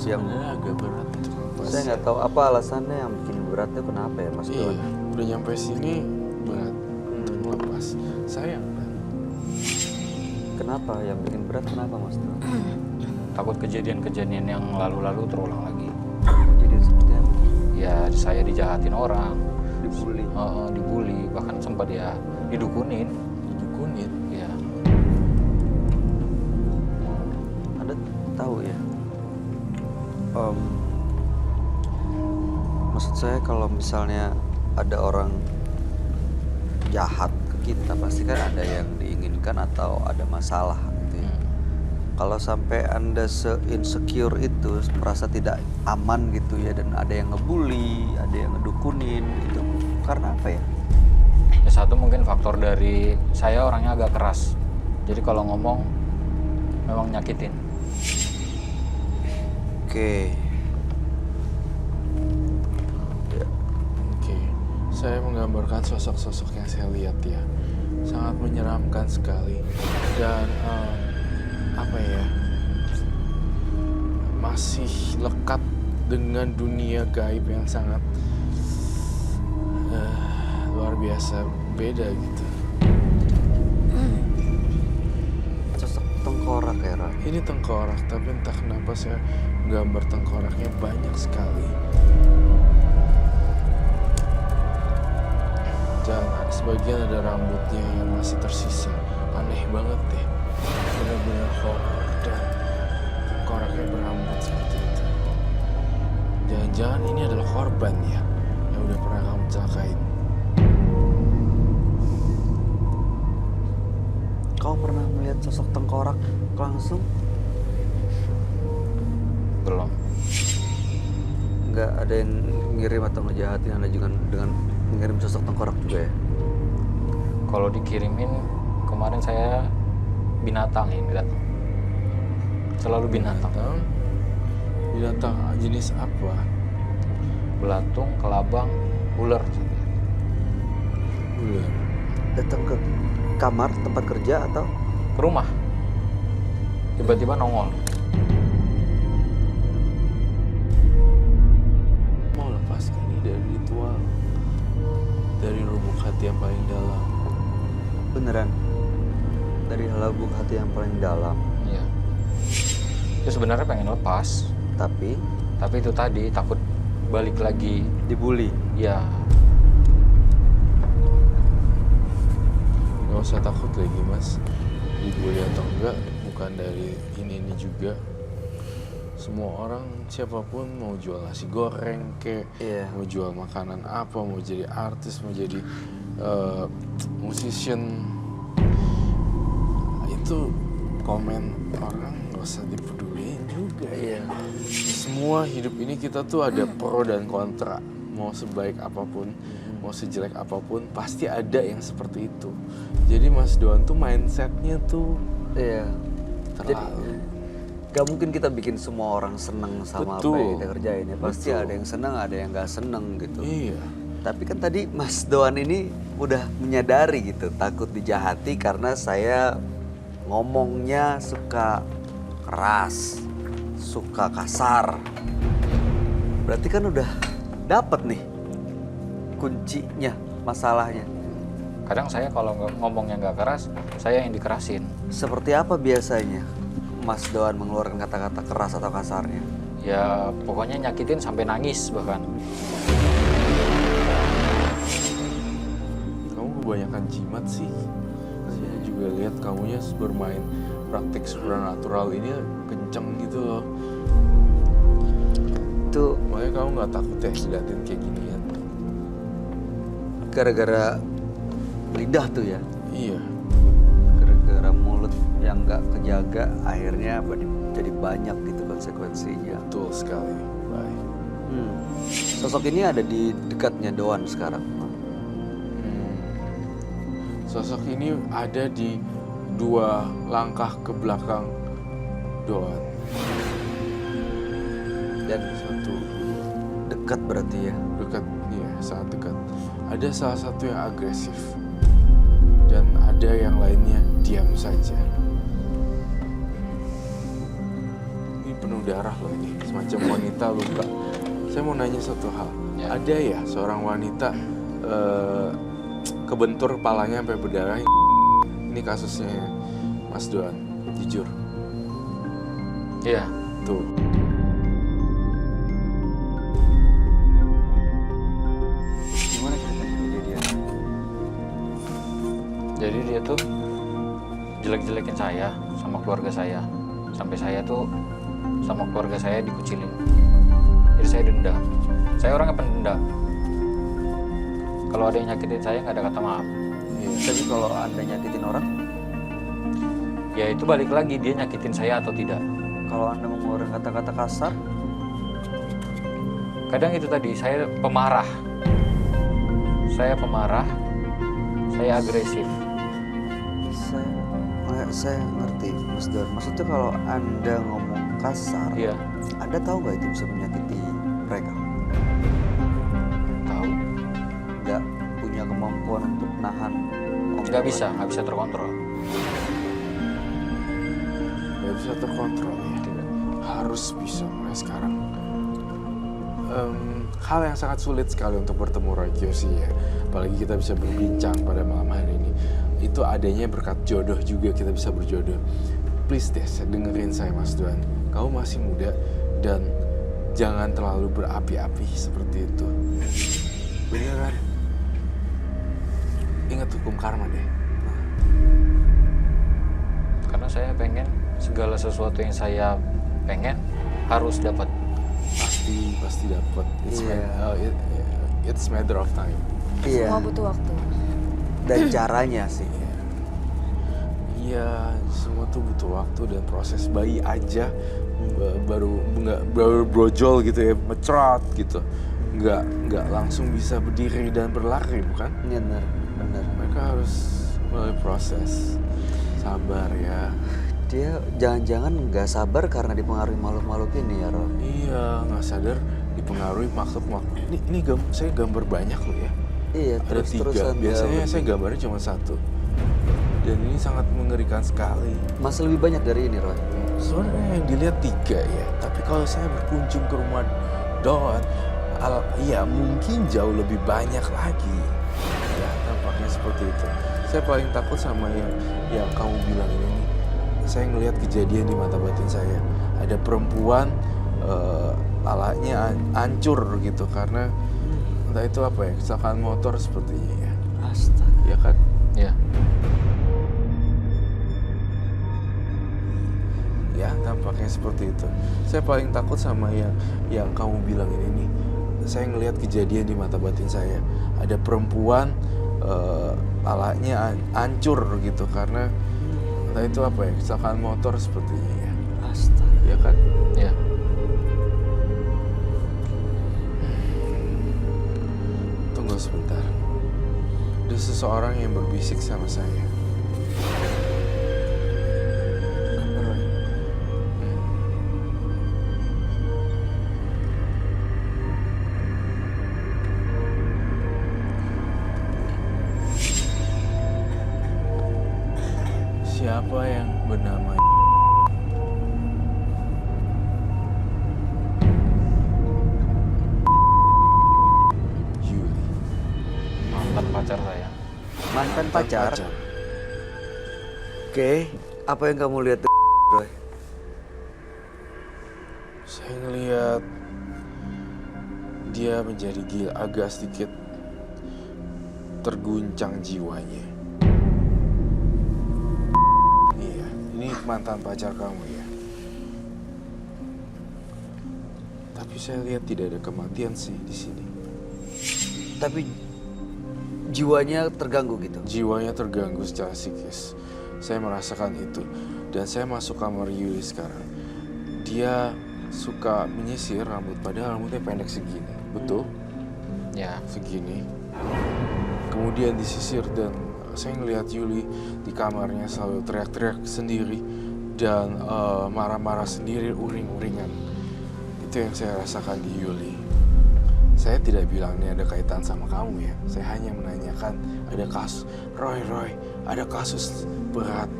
Yang Sebenarnya agak berat untuk lepas. saya nggak tahu apa alasannya yang bikin beratnya kenapa ya, Mas Iya, Doan. udah nyampe sini berat untuk melepas. Sayang kan? Kenapa yang bikin berat kenapa, Mas Doan? Takut kejadian-kejadian yang lalu-lalu terulang lagi. Jadi seperti apa? Ya saya dijahatin orang, Dibully. dibully, bahkan sempat ya didukunin. Dukunin. Ya, Anda tahu ya? Maksud saya kalau misalnya ada orang jahat ke kita, pasti kan ada yang diinginkan atau ada masalah gitu ya. Kalau sampai Anda se-insecure itu, merasa tidak aman gitu ya, dan ada yang ngebully, ada yang ngedukunin, itu karena apa ya? ya satu mungkin faktor dari saya orangnya agak keras. Jadi kalau ngomong memang nyakitin. Oke. Ya, Oke, saya menggambarkan sosok-sosok yang saya lihat ya. Sangat menyeramkan sekali. Dan apa ya, masih lekat dengan dunia gaib yang sangat luar biasa, beda gitu. sosok tengkorak ya, Roy. Ini tengkorak, tapi entah kenapa saya gambar tengkoraknya banyak sekali. Dan sebagian ada rambutnya yang masih tersisa. Aneh banget deh. Benar-benar horor dan tengkoraknya berambut seperti itu. Jangan-jangan ini adalah korban ya yang udah pernah kamu celakain. Kau pernah melihat sosok tengkorak langsung? Belum. Nggak ada yang ngirim atau ngejahatin Anda juga dengan mengirim sosok tengkorak juga ya? Kalau dikirimin kemarin saya binatang yang datang. Selalu binatang. Binatang jenis apa? Belatung, kelabang, ular. Ular. Datang ke kamar tempat kerja atau? Ke rumah. Tiba-tiba nongol. Mau lepaskan ini dari ritual, dari lubuk hati yang paling dalam. Beneran? Dari lubuk hati yang paling dalam. Iya. Itu sebenarnya pengen lepas, Tapi tapi itu tadi takut balik lagi. dibully. Ya, Gak usah takut lagi mas, dibully atau enggak bukan dari ini juga. Semua orang siapapun mau jual nasi goreng Iya. mau jual makanan apa, mau jadi artis, mau jadi musician, itu komen orang gak usah dipeduliin juga ya. Semua hidup ini kita tuh ada pro dan kontra. Mau sebaik apapun, mau sejelek apapun, pasti ada yang seperti itu. Jadi Mas Doan tuh mindsetnya tuh Iya. Jadi terlalu. gak mungkin kita bikin semua orang seneng sama apa Betul. yang kita kerjain ya. Pasti Betul. ada yang seneng, ada yang gak seneng gitu. Iya. Tapi kan tadi Mas Doan ini udah menyadari gitu, takut dijahati karena saya ngomongnya suka keras, suka kasar. Berarti kan udah dapet nih kuncinya, masalahnya. Kadang saya kalau ngomongnya nggak keras, saya yang dikerasin. Seperti apa biasanya Mas Doan mengeluarkan kata-kata keras atau kasarnya? Ya pokoknya nyakitin sampai nangis bahkan. Kamu kebanyakan jimat sih. Saya juga lihat kamunya bermain praktik supernatural ini kenceng gitu loh. Itu Makanya kamu nggak takut ya diliatin kayak ginian? gara-gara lidah tuh ya. Iya. Gara-gara mulut yang nggak kejaga, akhirnya jadi banyak gitu konsekuensinya. Betul sekali. Baik. Sosok ini ada di dekatnya Doan sekarang. Sosok ini ada di 2 langkah ke belakang Doan. Dan 1, 2, dekat berarti ya. dekat, iya sangat dekat. Ada salah satu yang agresif dan ada yang lainnya diam saja. Ini penuh darah loh ini, semacam wanita luka. Saya mau nanya satu hal, Ya. ada ya seorang wanita kebentur kepalanya sampai berdarah? Ini kasusnya Mas Doan, jujur. Iya. Tuh. Gimana ceritanya kejadian? Jadi dia tuh jelek-jelekin saya sama keluarga saya. Sampai saya tuh sama keluarga saya dikucilin. Jadi saya dendam. Saya orangnya pendendam. Kalau ada yang nyakitin saya nggak ada kata maaf. Tapi kalau Anda nyakitin orang, Ya itu balik lagi dia nyakitin saya atau tidak. kalau Anda mengeluarkan kata-kata kasar, Kadang itu tadi saya pemarah. Saya pemarah. Saya agresif. saya ngerti Mas Doan. Maksudnya kalau Anda ngomong kasar, Iya, Anda tahu nggak itu bisa menyakiti mereka? tahu. Nggak punya kemampuan untuk nahan Nggak bisa terkontrol. Gak bisa terkontrol ya. Harus bisa mulai sekarang. Hal yang sangat sulit sekali untuk bertemu Roy Kiyoshi ya. Apalagi kita bisa berbincang pada malam hari ini. Itu adanya berkat jodoh juga kita bisa berjodoh. Please deh, dengerin saya Mas Doan. Kamu masih muda dan jangan terlalu berapi-api seperti itu. Beneran. Ingat hukum karma deh. Karena saya pengen segala sesuatu yang saya pengen harus dapat. Pasti dapat. Iya. It's matter of time. Iya. Semua butuh waktu. Dan caranya sih. Iya, semua tuh butuh waktu dan proses. Bayi aja baru brojol gitu ya, mecerot gitu. Nggak langsung bisa berdiri dan berlari, bukan? Bener. Mereka harus melalui proses. Sabar ya. Dia jangan-jangan nggak sabar karena dipengaruhi makhluk-makhluk ini ya, Roy. Iya, nggak sadar dipengaruhi makhluk-makhluk. Ini saya gambar banyak loh ya. Iya, Ada 3. terus-terusan. Biasanya saya gambarnya cuma 1. Dan ini sangat mengerikan sekali. Mas lebih banyak dari ini, Roy. Sebenarnya yang dilihat 3 ya. Tapi kalau saya berkunjung ke rumah Doan, ya mungkin jauh lebih banyak lagi. Ya, tampaknya seperti itu. Saya paling takut sama yang kamu bilang ini. Saya ngelihat kejadian di mata batin saya. Ada perempuan palanya hancur gitu karena entah itu apa ya, kecelakaan motor sepertinya ya. Astaga. Ya kan? Ya. Ya, tampaknya seperti itu. Saya paling takut sama yang kamu bilang ini nih. Saya ngelihat kejadian di mata batin saya. Ada perempuan palanya hancur gitu karena entah itu apa ya, kecelakaan motor sepertinya ya. Astaga. Ya kan? Ya. Tunggu sebentar. Ada seseorang yang berbisik sama saya. Apa, Roy? Siapa yang bernama pacar saya. Mantan pacar? Oke, apa yang kamu lihat tuh, Roy? Saya ngelihat dia menjadi gila, agak sedikit terguncang jiwanya. Iya, ini mantan pacar kamu ya. Tapi saya lihat tidak ada kematian sih di sini. Tapi jiwanya terganggu gitu. Jiwanya terganggu secara psikis. Saya merasakan itu. Dan saya masuk kamar Yuli sekarang. Dia suka menyisir rambut, padahal rambutnya pendek segini. Betul? Ya, Segini. Kemudian disisir dan saya ngelihat Yuli di kamarnya selalu teriak-teriak sendiri dan marah-marah sendiri, uring-uringan. Itu yang saya rasakan di Yuli. Saya tidak bilang ini ada kaitan sama kamu ya. Saya hanya menanyakan ada kasus. Roy, ada kasus berat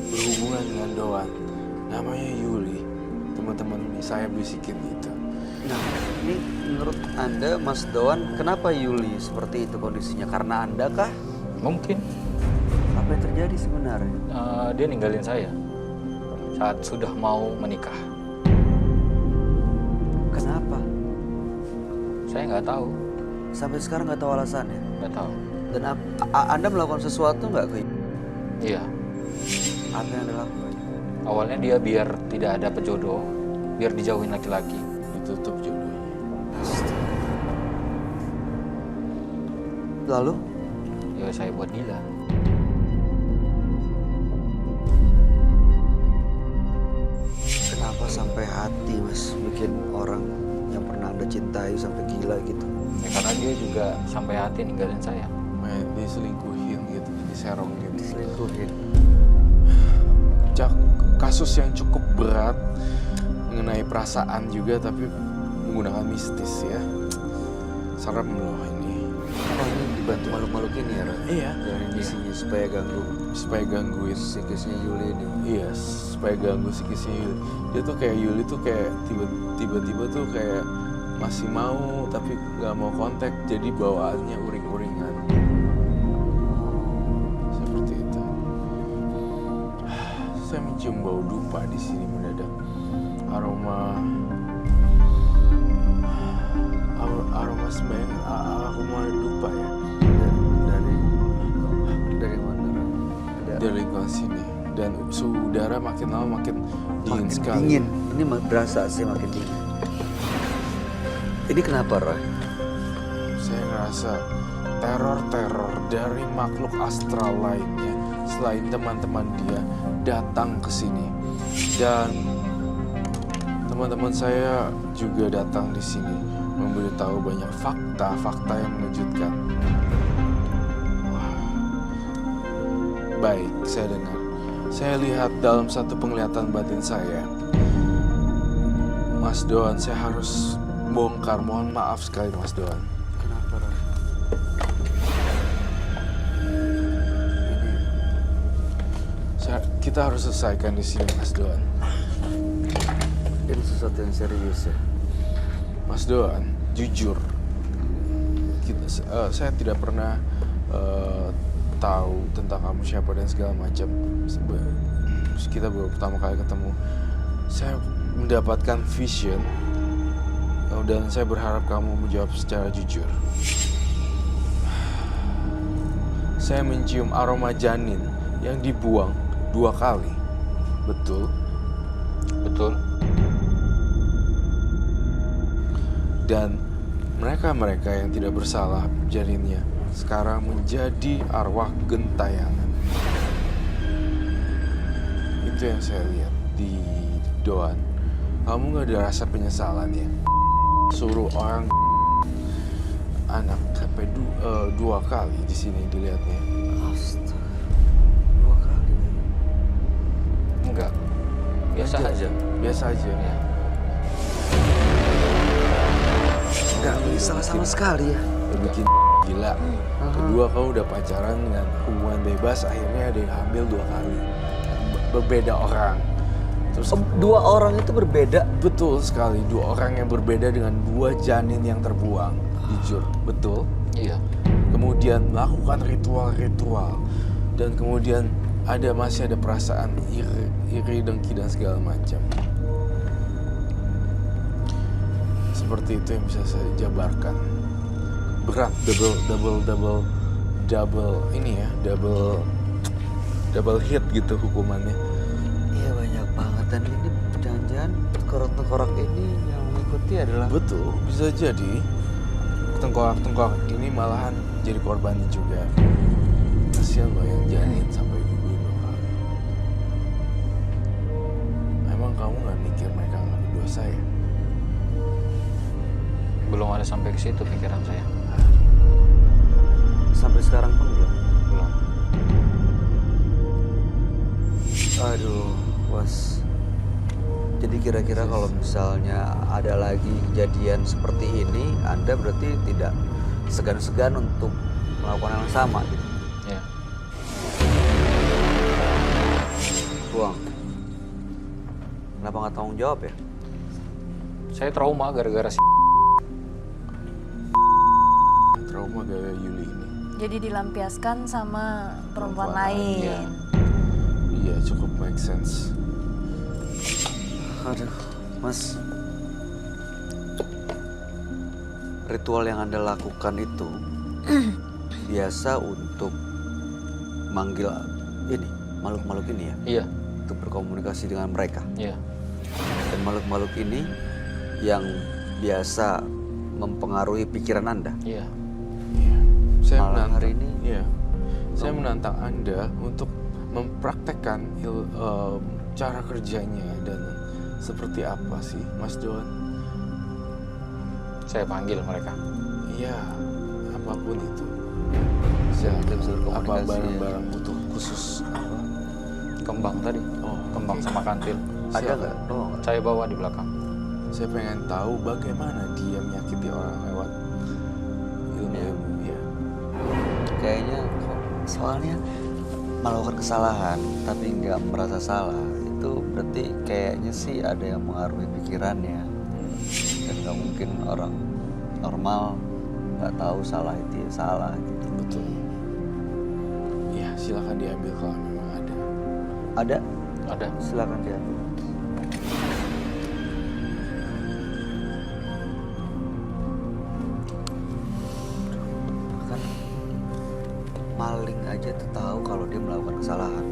berhubungan dengan Doan. Namanya Yuli. Teman-teman saya bisikin itu. Nah, ini menurut Anda, Mas Doan, kenapa Yuli seperti itu kondisinya? Karena Anda kah? mungkin Apa yang terjadi sebenarnya? dia ninggalin saya saat sudah mau menikah. Kenapa? Saya nggak tahu, Sampai sekarang nggak tahu alasannya. nggak tahu. Dan Anda melakukan sesuatu nggak ke Iya, apa yang Anda lakukan? awalnya dia biar tidak ada pejodoh, biar dijauhin laki-laki. Ditutup jodohnya. Lalu? Ya saya buat gila. Kenapa sampai hati, Mas, bikin orang yang pernah Anda cintai sampai gila gitu? Ya, karena dia juga sampai hati ninggalin saya. Main diselingkuhin gitu, diserongin. Diselingkuhin. Kasus yang cukup berat mengenai perasaan juga, tapi menggunakan mistis ya. Serem loh ini. Oh, ini dibantu makhluk-makhluk ini ya, Ran? Iya. Dari misinya supaya Gangguin psikisnya Yuli ini. Iya, supaya ganggu psikisnya Yuli. Dia tuh kayak Yuli tuh kayak tiba-tiba tuh kayak masih mau tapi nggak mau kontak, jadi bawaannya uring-uringan. Seperti itu. Saya mencium bau dupa di sini mendadak. Aroma sebenarnya aroma dupa ya. Dari mana, Ran? Dari lingkungan sini. Dan suhu udara makin lama makin dingin Makin sekali. dingin. Ini berasa sih makin dingin. Ini kenapa, Roy? Saya ngerasa teror-teror dari makhluk astral lainnya selain teman-teman dia datang ke sini. Dan teman-teman saya juga datang di sini memberitahu banyak fakta-fakta yang mengejutkan. Wah. Baik, saya dengar. Saya lihat dalam satu penglihatan batin saya. Mas Doan, saya harus bongkar. Mohon maaf sekali, Mas Doan. Kenapa, Roy? Kita harus selesaikan di sini, Mas Doan. Ini sesuatu yang serius ya. Mas Doan, jujur, saya tidak pernah tahu tentang kamu siapa dan segala macam. Kita baru pertama kali ketemu. Saya mendapatkan vision dan saya berharap kamu menjawab secara jujur. Saya mencium aroma janin yang dibuang 2 kali. Betul? Betul. Dan mereka-mereka yang tidak bersalah janinnya sekarang menjadi arwah gentayangan. Itu yang saya lihat di Doan. Kamu gak ada rasa penyesalan ya? Suruh orang anak sampai 2 kali di sini dilihatnya. Astaga. 2 kali. Enggak. Biasa aja. Biasa aja. Ya. Nggak salah sama sekali ya. Udah bikin gila. Kedua, kamu udah pacaran dengan hubungan bebas, akhirnya ada yang hamil 2 kali. Berbeda orang. Terus 2 orang itu berbeda. betul sekali, 2 orang yang berbeda dengan 2 janin yang terbuang. Jujur, betul. Iya. kemudian melakukan ritual-ritual, dan kemudian masih ada perasaan iri, dengki, dan segala macam. Seperti itu yang bisa saya jabarkan. Berat, double hit gitu hukumannya. Iya banyak banget, dan ini jangan-jangan tengkorak-tengkorak ini yang mengikuti adalah... Betul, bisa jadi tengkorak-tengkorak ini malahan jadi korbannya juga. Kasihan loh yang janin sampai gugurin orang. Emang kamu nggak mikir mereka nggak berdosa ya? Belum ada sampai ke situ pikiran saya. Sampai sekarang pun belum. Belum. Aduh, bos. Jadi kira-kira kalau misalnya ada lagi kejadian seperti ini, Anda berarti tidak segan-segan untuk melakukan hal yang sama gitu. Ya. Buang. Kenapa nggak tanggung jawab ya? Saya trauma gara-gara Trauma gaya Yuli ini. Jadi dilampiaskan sama perempuan Perempuan lain. Iya. Iya, cukup make sense. Aduh, Mas. Ritual yang Anda lakukan itu biasa untuk manggil ini, makhluk-makhluk ini ya? Iya. Untuk berkomunikasi dengan mereka. Iya. Dan makhluk-makhluk ini yang biasa mempengaruhi pikiran Anda. Iya. Iya. Saya Malam menantang, hari ini. Iya. Saya menantang Anda untuk mempraktekkan cara kerjanya dan seperti apa sih, Mas Don? Saya panggil mereka. Iya, apapun itu. Kita bisa Apa berkomunikasi, barang-barang butuh khusus apa? Kembang tadi. Oh, Kembang oke. sama kantil. Ada Siapa? nggak? Oh, Saya bawa di belakang. Saya pengen tahu bagaimana dia menyakiti orang lewat ilmu-ilmu. Ya. kayaknya kok soalnya melakukan kesalahan tapi nggak merasa salah itu berarti kayaknya sih ada yang mengaruhi pikirannya, dan nggak mungkin orang normal nggak tahu salah itu ya salah gitu. Betul. Ya, silakan diambil kalau memang ada. Ada, Ada. silakan diambil. Kan maling aja tuh tahu kalau dia melakukan kesalahan.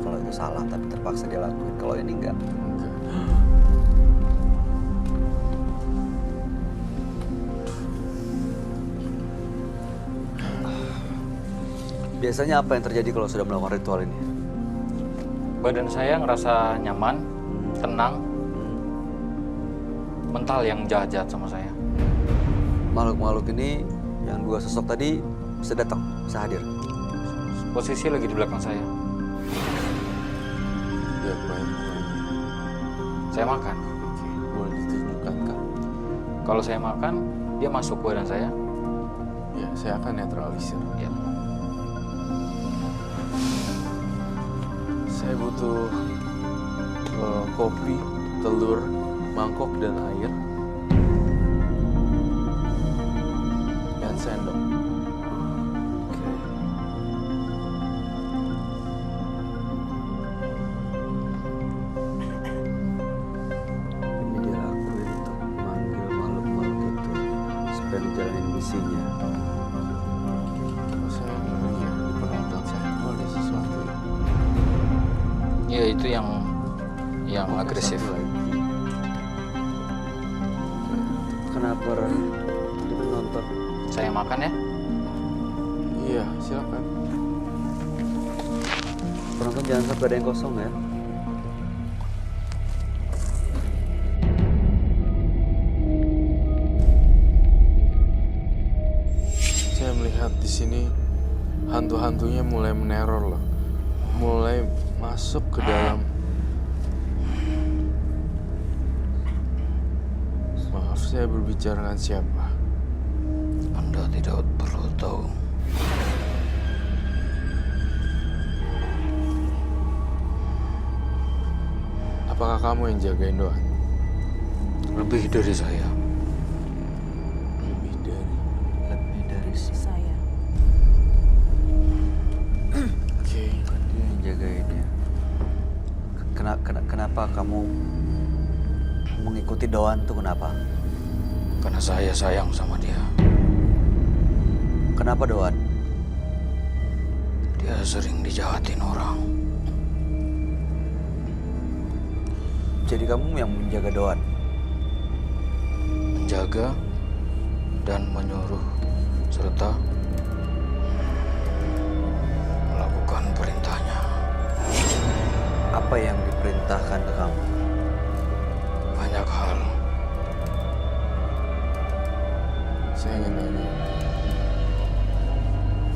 Kalau itu salah tapi terpaksa dia lakuin. Kalau ini enggak. Enggak. Biasanya apa yang terjadi kalau sudah melakukan ritual ini? Badan saya ngerasa nyaman, tenang, mental yang jahat-jahat sama saya. Makhluk-makhluk ini yang dua sosok tadi bisa datang, bisa hadir. Posisi lagi di belakang saya. Ya, baik. Saya makan. Oke, boleh ditunjukkan, Kak? Kalau saya makan, dia masuk ke badan saya. Ya, saya akan netralisir. Ya. Saya butuh kopi, telur, mangkok, dan air. Dan sendok. Oke. Ini dia lakuin tuh, manggil makhluk-makhluk itu supaya dijalanin misinya. Oh, saya ngeri ya, di penonton saya. Oh, ada sesuatu ya. Ya itu yang Oke, agresif. Satu lagi. Kenapa Ren? Kita nonton. Saya makan ya. Iya, silakan. Penonton jangan sampai ada yang kosong ya. Saya melihat di sini hantu-hantunya mulai meneror loh. Mulai masuk ke dalam. Maaf, saya berbicara dengan siapa? Anda tidak perlu tahu. Apakah kamu yang jagain Doan? Lebih dari saya. Lebih dari. Lebih dari Saya. Kenapa kamu mengikuti Doan tuh kenapa? Karena saya sayang sama dia. Kenapa Doan? Dia sering dijahatin orang. Jadi kamu yang menjaga Doan? Menjaga dan menyuruh serta melakukan perintahnya. Apa yang diperintahkan ke kamu? Banyak hal. Saya ingin nanya,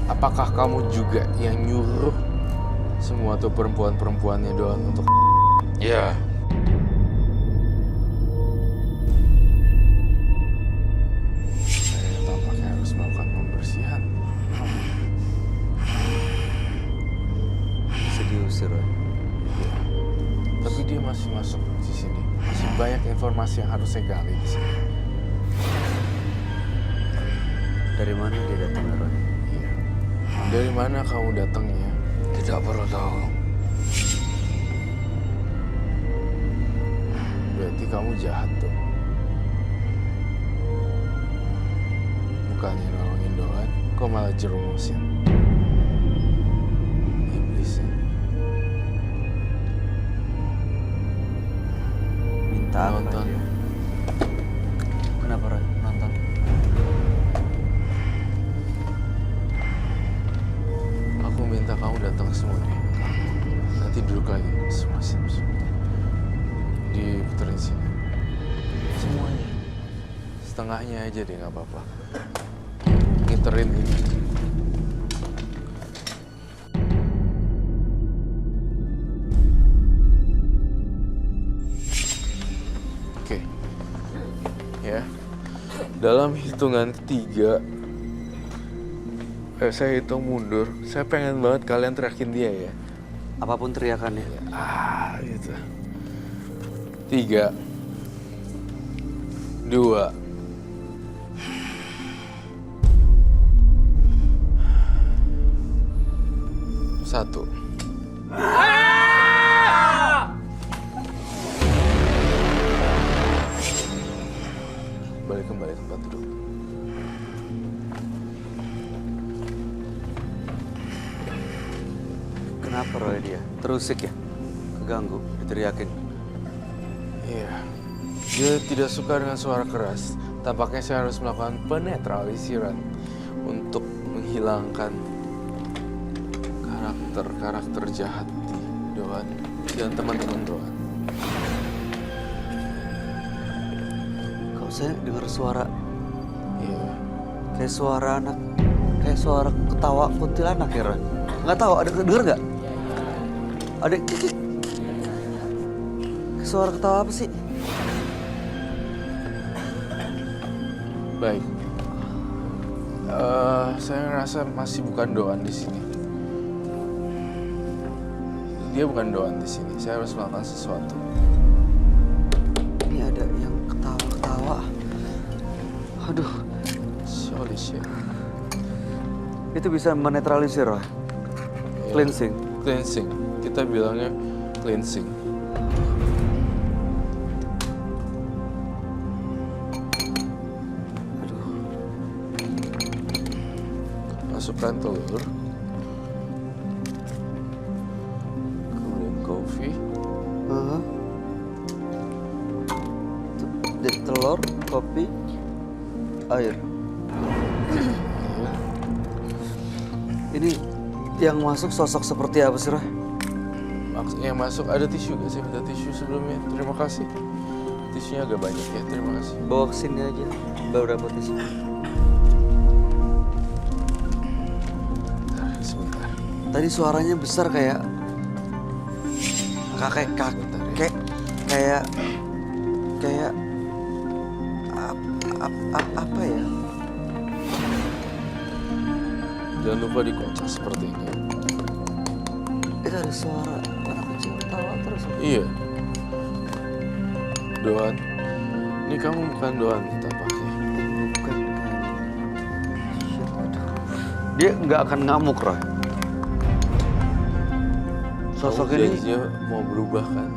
apakah kamu juga yang nyuruh semua tuh perempuan-perempuannya Doan untuk... Ya, Saya tampaknya harus melakukan pembersihan. Serius sih, Roy. Tapi dia masih masuk di sini. Masih banyak informasi yang harus saya gali di sini. Dari mana dia datang, Roy? Iya. Dari mana kamu datangnya? tidak perlu tahu. Berarti kamu jahat tuh. Bukannya nolongin Doan, kok malah jerumusin. Iblis ya. Minta apa Nonton. dia? Kenapa, Roy? Nonton? Aku minta kamu datang semuanya. Nanti duduk lagi semua. Diputerin sini. Semuanya. Setengahnya aja deh, nggak apa-apa. Ngiterin ini. Oke. Ya. Dalam hitungan ketiga, saya hitung mundur. Saya pengen banget kalian teriakin dia ya. Apapun teriakannya. Gitu. 3, 2, 1. Balik kembali tempat duduk. Kenapa, Roy, dia? Terusik ya? Keganggu, diteriakin. Iya. Dia tidak suka dengan suara keras. Tampaknya saya harus melakukan penetralisiran untuk menghilangkan karakter jahat di Doan dan teman-teman Doan. Kalau saya dengar suara Iya. kayak suara anak, kayak suara ketawa kuntilanak ya, Roy? Nggak tahu, ada denger nggak? Ada suara ketawa apa sih? Baik. Saya ngerasa masih bukan Doan di sini. Dia bukan Doan di sini. Saya harus melakukan sesuatu. Ini ada yang ketawa-ketawa. Aduh, Holy shit. itu bisa menetralisir, Roy. Cleansing. Cleansing. Kita bilangnya cleansing. Aduh, Masukkan telur. Kemudian coffee. heeh. Telur, kopi, air. Ini yang masuk sosok seperti apa sih, Roy? Yang masuk ada tisu gak? Saya minta tisu sebelumnya. Terima kasih. Tisunya agak banyak ya. Terima kasih. Bawa ke sini aja. Beberapa tisu. Sebentar. Tadi suaranya besar kayak kakek kakek kayak apa ya? Jangan lupa dikocok seperti ini. Itu ada suara anak kecil ketawa terus. Iya. Doan. Ini kamu bukan Doan tampaknya. Bukan. Shit, aduh. Dia nggak akan ngamuk, Roy. Sosok Kamu ini janjinya mau berubah kan?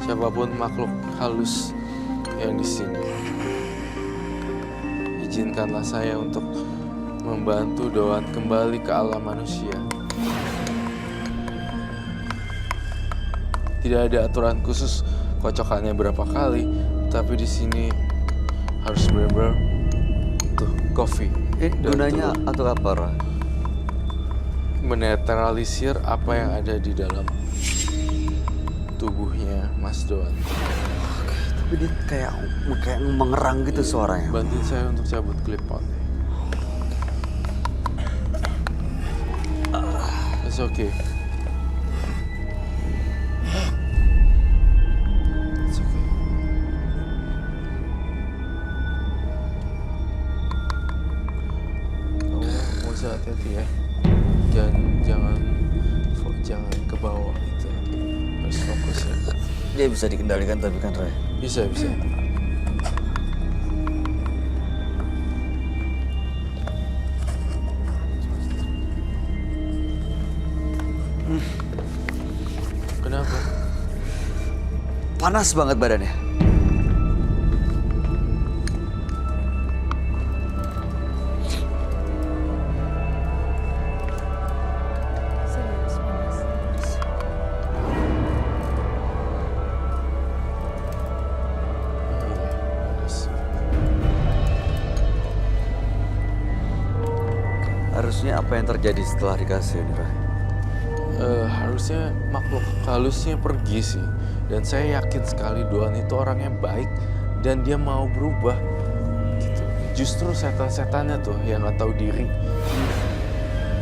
Siapapun makhluk halus yang di sini, izinkanlah saya untuk membantu Doan kembali ke alam manusia. Tidak ada aturan khusus kocokannya berapa kali, tapi di sini harus benar-benar tuh coffee. Ini gunanya untuk apa, Roy? Menetralisir apa yang ada di dalam tubuhnya Mas Doan. Tapi dia kayak mengerang gitu suaranya. Bantuin saya untuk cabut clip on. It's okay. It's okay. Kamu mau hati-hati ya. Jangan ke bawah gitu. Harus fokus ya. Dia bisa dikendalikan tapi kan, Roy? Bisa. Kenapa? Panas banget badannya. Serius, panas. Harusnya apa yang terjadi setelah dikasih ini, Roy? Harusnya makhluk halusnya pergi sih. Dan saya yakin sekali Doan itu orang yang baik dan dia mau berubah. Gitu. Justru setan-setannya tuh yang nggak tahu diri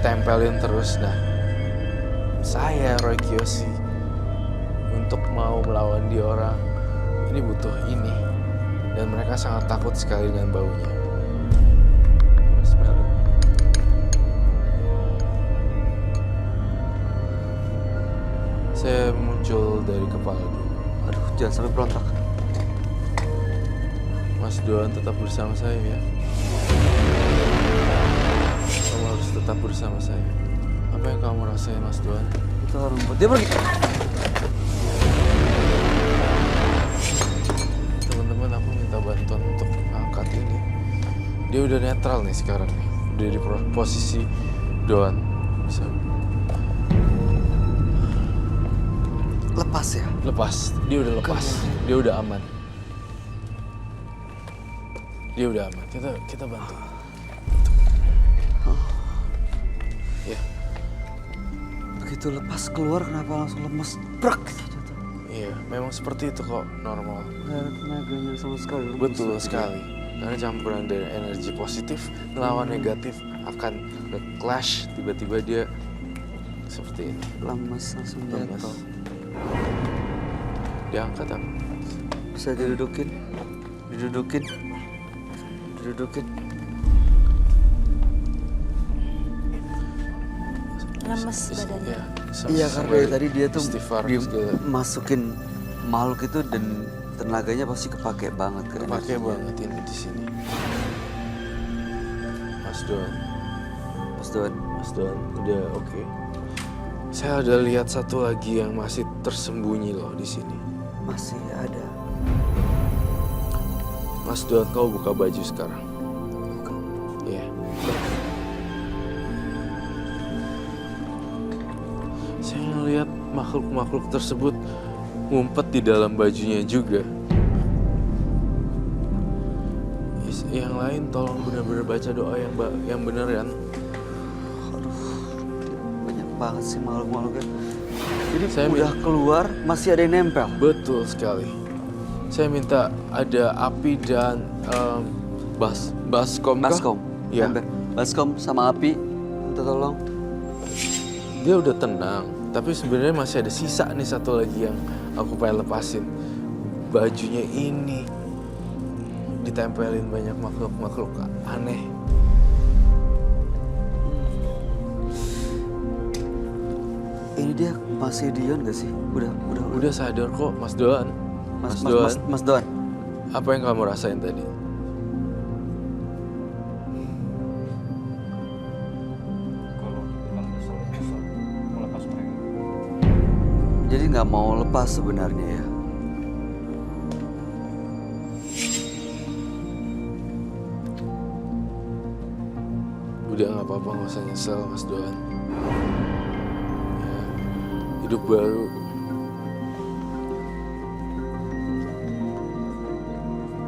tempelin terus. Nah, saya Roy Kiyoshi untuk mau melawan dia orang ini butuh ini. Dan mereka sangat takut sekali dengan baunya. Smell it. Saya muncul dari kepala dulu. Aduh, jangan sampai berontak. Mas Doan tetap bersama saya ya. Kamu harus tetap bersama saya. Apa yang kamu rasain, Mas Doan? Kita harus membuat dia pergi. Teman-teman, aku minta bantuan untuk angkat ini. Dia udah netral nih sekarang nih. Udah di posisi Doan. Bisa Lepas ya? lepas. Dia udah lepas. Dia udah aman. Dia udah aman. Kita bantu. Ya. Begitu lepas keluar kenapa langsung lemes? Brak! Jatuh. Iya, memang seperti itu kok, normal. Nggak ada tenaganya sama sekali. Betul sekali. Karena campuran dari energi positif melawan negatif akan nge-clash. Tiba-tiba dia seperti ini. Lemes langsung Lemes. jatuh. Diangkat apa? Bisa didudukin. Lemes badannya. Ya, Iya, karena dari tadi dia tuh istighfar dia segala. masukin makhluk itu dan tenaganya pasti kepake banget kan. Kepake banget ini di sini. Mas Doan. Mas Doan, udah oke. Saya udah lihat satu lagi yang masih tersembunyi loh di sini. Masih ada. Mas Doan, kau buka baju sekarang. Iya. Saya ngeliat makhluk-makhluk tersebut ngumpet di dalam bajunya juga. Yang lain tolong benar-benar baca doa yang benar ya. Banyak banget sih makhluk-makhluknya. Jadi Saya udah keluar masih ada yang nempel. Betul sekali. Saya minta ada api dan baskom. kah? Baskom. Iya. Nempel. Baskom sama api. Minta tolong. Dia udah tenang, tapi sebenarnya masih ada sisa nih satu lagi yang aku pengen lepasin. Bajunya ini ditempelin banyak makhluk-makhluk aneh. Ini dia masih Dion gak sih? Udah. Udah sadar kok, Mas Doan. Mas Mas Doan, Doan. apa yang kamu rasain tadi? Kalau bilang kesel melepas mereka. Jadi nggak mau lepas sebenarnya ya. Udah nggak apa-apa, nggak usah nyesel Mas Doan. Ya, hidup baru.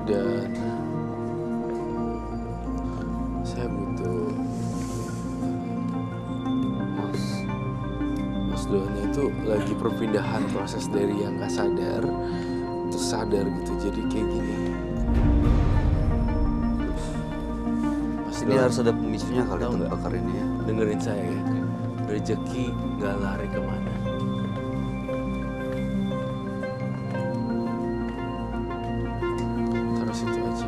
Dan saya butuh Mas Doan itu lagi perpindahan proses dari yang nggak sadar terus sadar gitu, jadi kayak gini. Mas Ini Doan, harus ada pemicunya kali tahu untuk nggak? bakar ini ya. dengerin saya ya, rezeki nggak lari kemana. Terus itu aja.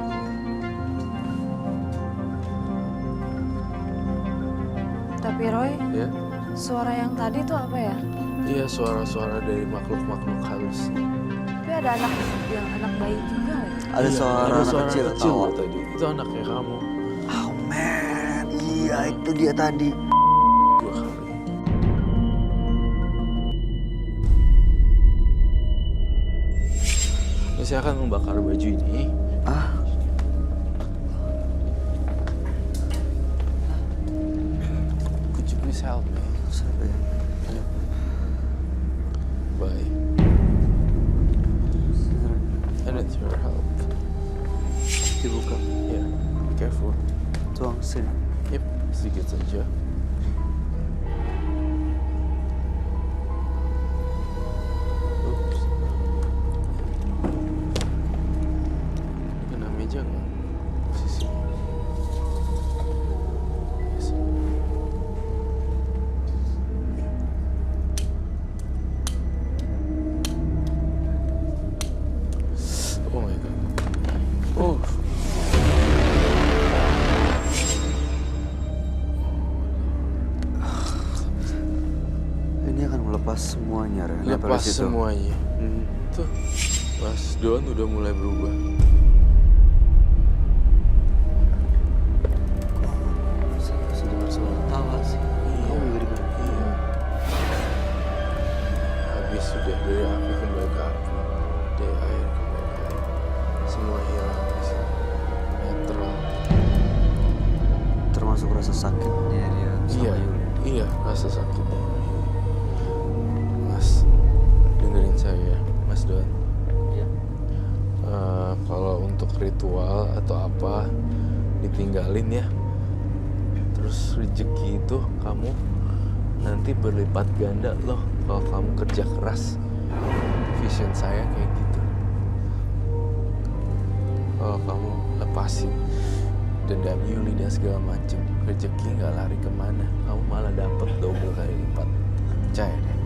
Tapi Roy, Ya, suara yang tadi tuh apa ya? iya, suara-suara dari makhluk-makhluk halus. Tapi ada anak bayi juga ya? Ada Iya, suara ada anak suara kecil, kecil tawa. tadi. Itu anaknya kamu. Oh man, iya itu dia tadi. 2 kali. Ini saya akan membakar baju ini. Ah, Could you please help me? siapa ya? Bye. I need your help. Dibuka, Yeah, be careful. tuang sini. Yep, sedikit saja. Oops. Ini kena meja nggak? Sisi. Yes. Oh my god. Oh. Ini akan melepas semuanya, Ren. Nempel di Lepas situ. semuanya. Hmm. Tuh, Mas Don udah mulai berubah. Saya dengar suara tawa sih. Kamu juga dengar? Iya. Habis sudah dari api kembali ke api, dari air kembali ke air. Semua hilang di sini. Netral. Termasuk rasa sakitnya dia sama Iya, Yuli. iya, rasa sakitnya. Mas, dengerin saya, Mas Don. Iya. Kalau untuk ritual atau apa ditinggalin ya. Terus rezeki itu kamu nanti berlipat ganda loh kalau kamu kerja keras. Vision saya kayak gitu. Kalau kamu lepasin dendam Yuli dan segala macem, rezeki nggak lari kemana, kamu malah dapet double kali lipat. Percaya deh.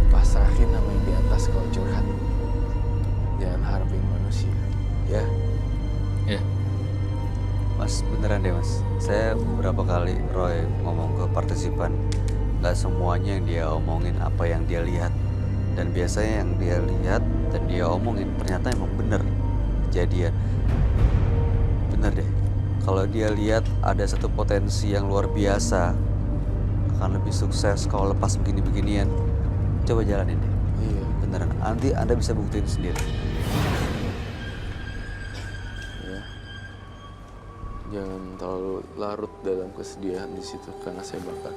Pasrahin sama yang di atas kalau curhat. Jangan harapin manusia, ya. Iya. Mas, beneran deh mas. Saya beberapa kali Roy ngomong ke partisipan, nggak semuanya yang dia omongin apa yang dia lihat. Dan biasanya yang dia lihat dan dia omongin ternyata emang bener kejadian. Bener deh. Kalau dia lihat ada satu potensi yang luar biasa, akan lebih sukses kalau lepas begini-beginian. Coba jalanin deh. Iya. Beneran, nanti Anda bisa buktiin sendiri. Ya. Jangan terlalu larut dalam kesedihan di situ karena saya bakar.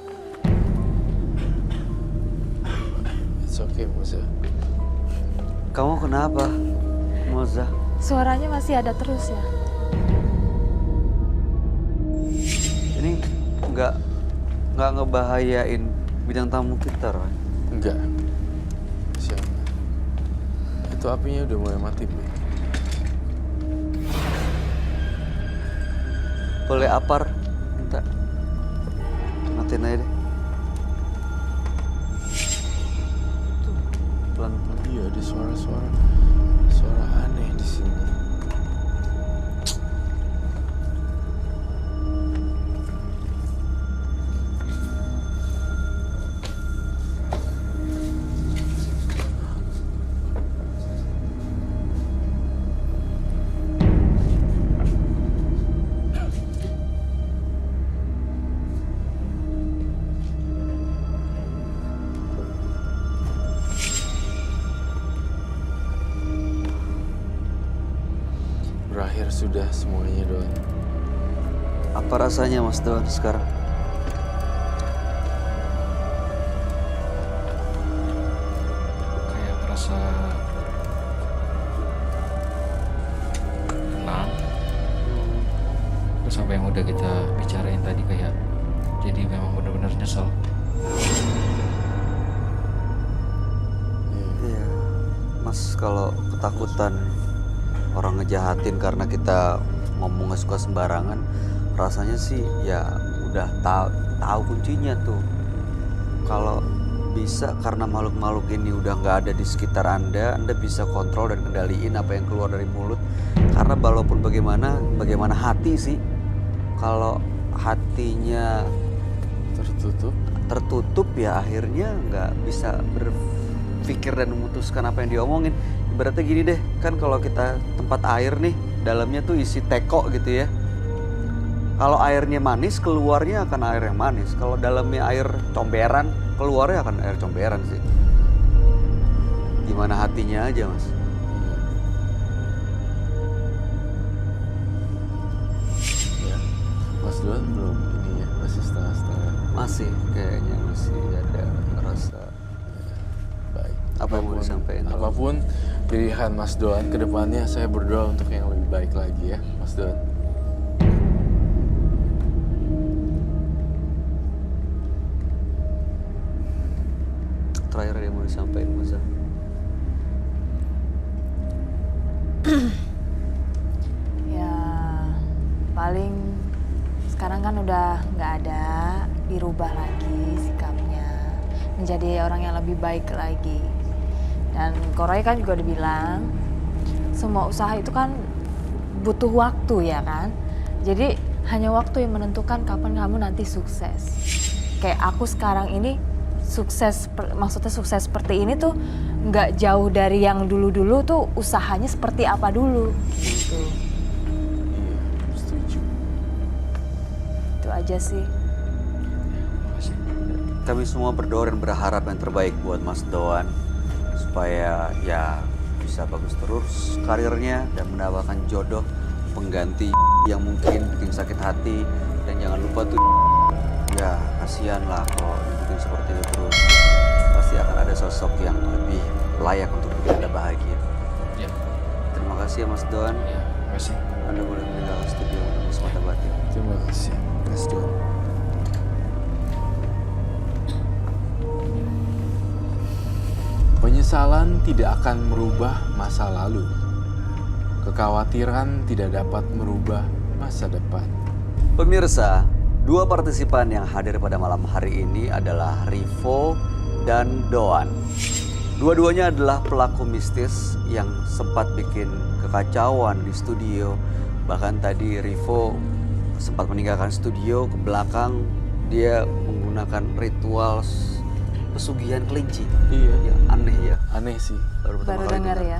It's okay, Moza. Kamu kenapa, Moza? Suaranya masih ada terus ya? Ini nggak ngebahayain bidang tamu kita, Roy. Enggak. Siapa? Itu apinya udah mulai mati, Bu. Boleh apar? Minta. Matiin aja deh. Tuh, pelan-pelan. Iya, ada suara aneh di sini. sudah semuanya, Don. Apa rasanya Mas Don sekarang? Kayak merasa tenang. Terus apa yang udah kita bicarain tadi kayak jadi memang benar-benar nyesel. Iya, Mas kalau ketakutan orang ngejahatin karena kita ngomong nggak suka sembarangan, rasanya sih ya udah tahu kuncinya tuh. Kalau bisa karena makhluk-makhluk ini udah nggak ada di sekitar Anda bisa kontrol dan kendaliin apa yang keluar dari mulut. Karena walaupun bagaimana hati sih, kalau hatinya tertutup ya akhirnya nggak bisa berpikir dan memutuskan apa yang diomongin. Ibaratnya gini deh, kan kalau kita tempat air nih, dalamnya tuh isi teko gitu ya. Kalau airnya manis, keluarnya akan air yang manis. Kalau dalamnya air comberan, keluarnya akan air comberan sih. Gimana hatinya aja, Mas. Ya, Mas Don belum ini ya, masih setengah-setengah. Masih, kayaknya masih ada rasa. Baik. Apa yang mau disampaikan? Apapun pilihan Mas Don ke depannya, saya berdoa untuk yang lebih baik lagi ya, Mas Don. Terakhir ada yang mau disampaikan, Mas. Ya paling sekarang kan udah nggak ada, dirubah lagi sikapnya menjadi orang yang lebih baik lagi. Dan Roy kan juga udah bilang semua usaha itu kan butuh waktu ya kan. Jadi hanya waktu yang menentukan kapan kamu nanti sukses. Kayak aku sekarang ini sukses, maksudnya sukses seperti ini tuh nggak jauh dari yang dulu-dulu tuh usahanya seperti apa dulu gitu. Iya, setuju. Itu aja sih. Kami semua berdoa dan berharap yang terbaik buat Mas Doan supaya ya bisa bagus terus karirnya dan mendapatkan jodoh pengganti yang mungkin bikin sakit hati. Dan jangan lupa tuh ya kasihan lah kalau dibikin seperti itu terus. Pasti akan ada sosok yang lebih layak untuk bikin Anda bahagia. Ya, Terima kasih ya Mas Doan. ya, terima kasih. Anda boleh meninggalkan studio untuk Mata Batin. Terima kasih, Mas Don. Penyesalan tidak akan merubah masa lalu. Kekhawatiran tidak dapat merubah masa depan. Pemirsa, dua partisipan yang hadir pada malam hari ini adalah Rivo dan Doan. Dua-duanya adalah pelaku mistis yang sempat bikin kekacauan di studio. Bahkan tadi Rivo sempat meninggalkan studio, ke belakang dia menggunakan ritual pesugihan kelinci. Iya, Ya, aneh ya. aneh sih. Baru pertama Baru kali dengar ya.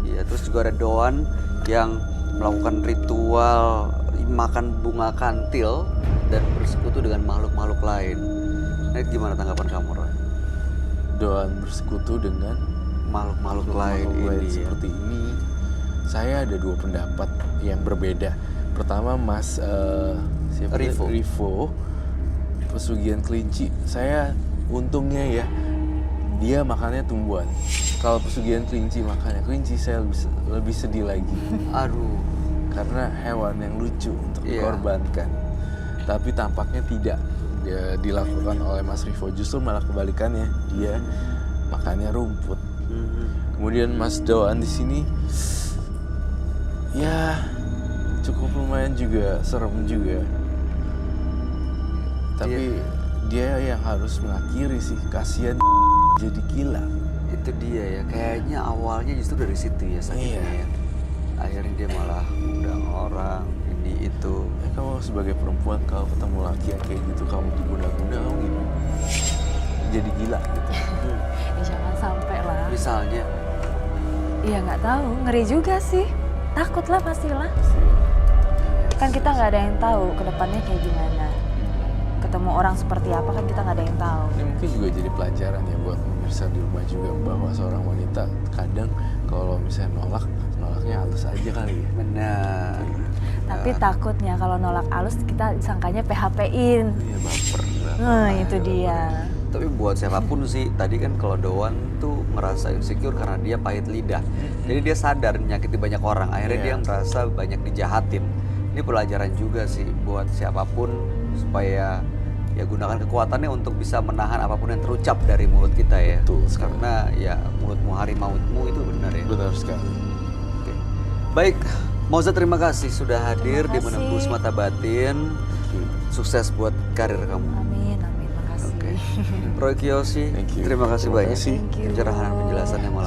Iya, terus juga ada Doan yang melakukan ritual makan bunga kantil dan bersekutu dengan makhluk-makhluk lain. Nah, gimana tanggapan kamu, Roy? Doan bersekutu dengan Makhluk-makhluk lain makhluk lain ini ya. seperti ini. Saya ada dua pendapat yang berbeda. Pertama, Mas siapa tadi? Rivo. Rivo, pesugihan kelinci. Saya untungnya ya, dia makannya tumbuhan. Kalau pesugihan kelinci makannya kelinci, saya lebih sedih lagi. Aduh, Karena hewan yang lucu untuk Iya. dikorbankan. Tapi tampaknya tidak dilakukan oleh Mas Rivo. Justru malah kebalikannya, dia makannya rumput. Kemudian Mas Doan di sini, ya cukup lumayan juga, serem juga. Tapi dia yang harus mengakhiri sih, kasihan jadi gila. itu dia ya. Kayaknya awalnya justru dari situ ya sakitnya Iya. ya. Akhirnya dia malah undang orang, ini itu. Ya, kamu sebagai perempuan kalau ketemu laki yang kayak gitu, kamu diguna-guna, kamu gitu. Jadi gila gitu. Ya jangan sampai lah. Misalnya, Iya nggak tahu, ngeri juga sih. Takut lah pastilah. Kan kita nggak ada yang tahu ke depannya kayak gimana. Ketemu orang seperti apa kan kita nggak ada yang tahu. Ini mungkin juga jadi pelajaran ya buat pemirsa di rumah juga, bahwa seorang wanita kadang kalau misalnya nolak nolaknya halus aja kali ya. Benar. Tapi takutnya kalau nolak halus kita disangkanya PHP-in. Iya baper. Nah, itu dia. Tapi buat siapapun sih, tadi kan kalau Doan tuh merasa insecure karena dia pahit lidah. Jadi dia sadar nyakiti banyak orang, akhirnya dia merasa banyak dijahatin. Ini pelajaran juga sih buat siapapun supaya ya gunakan kekuatannya untuk bisa menahan apapun yang terucap dari mulut kita ya. Betul sekali. Karena ya mulutmu harimaumu itu benar ya. Benar sekali. Oke. Baik, Moza terima kasih sudah hadir di Terima kasih. Menembus Mata Batin. Sukses buat karir kamu. Amin, makasih. Oke. Roy Kiyoshi, Thank you. terima kasih Terima banyak kasih. Thank you. pencerahan dan penjelasannya malam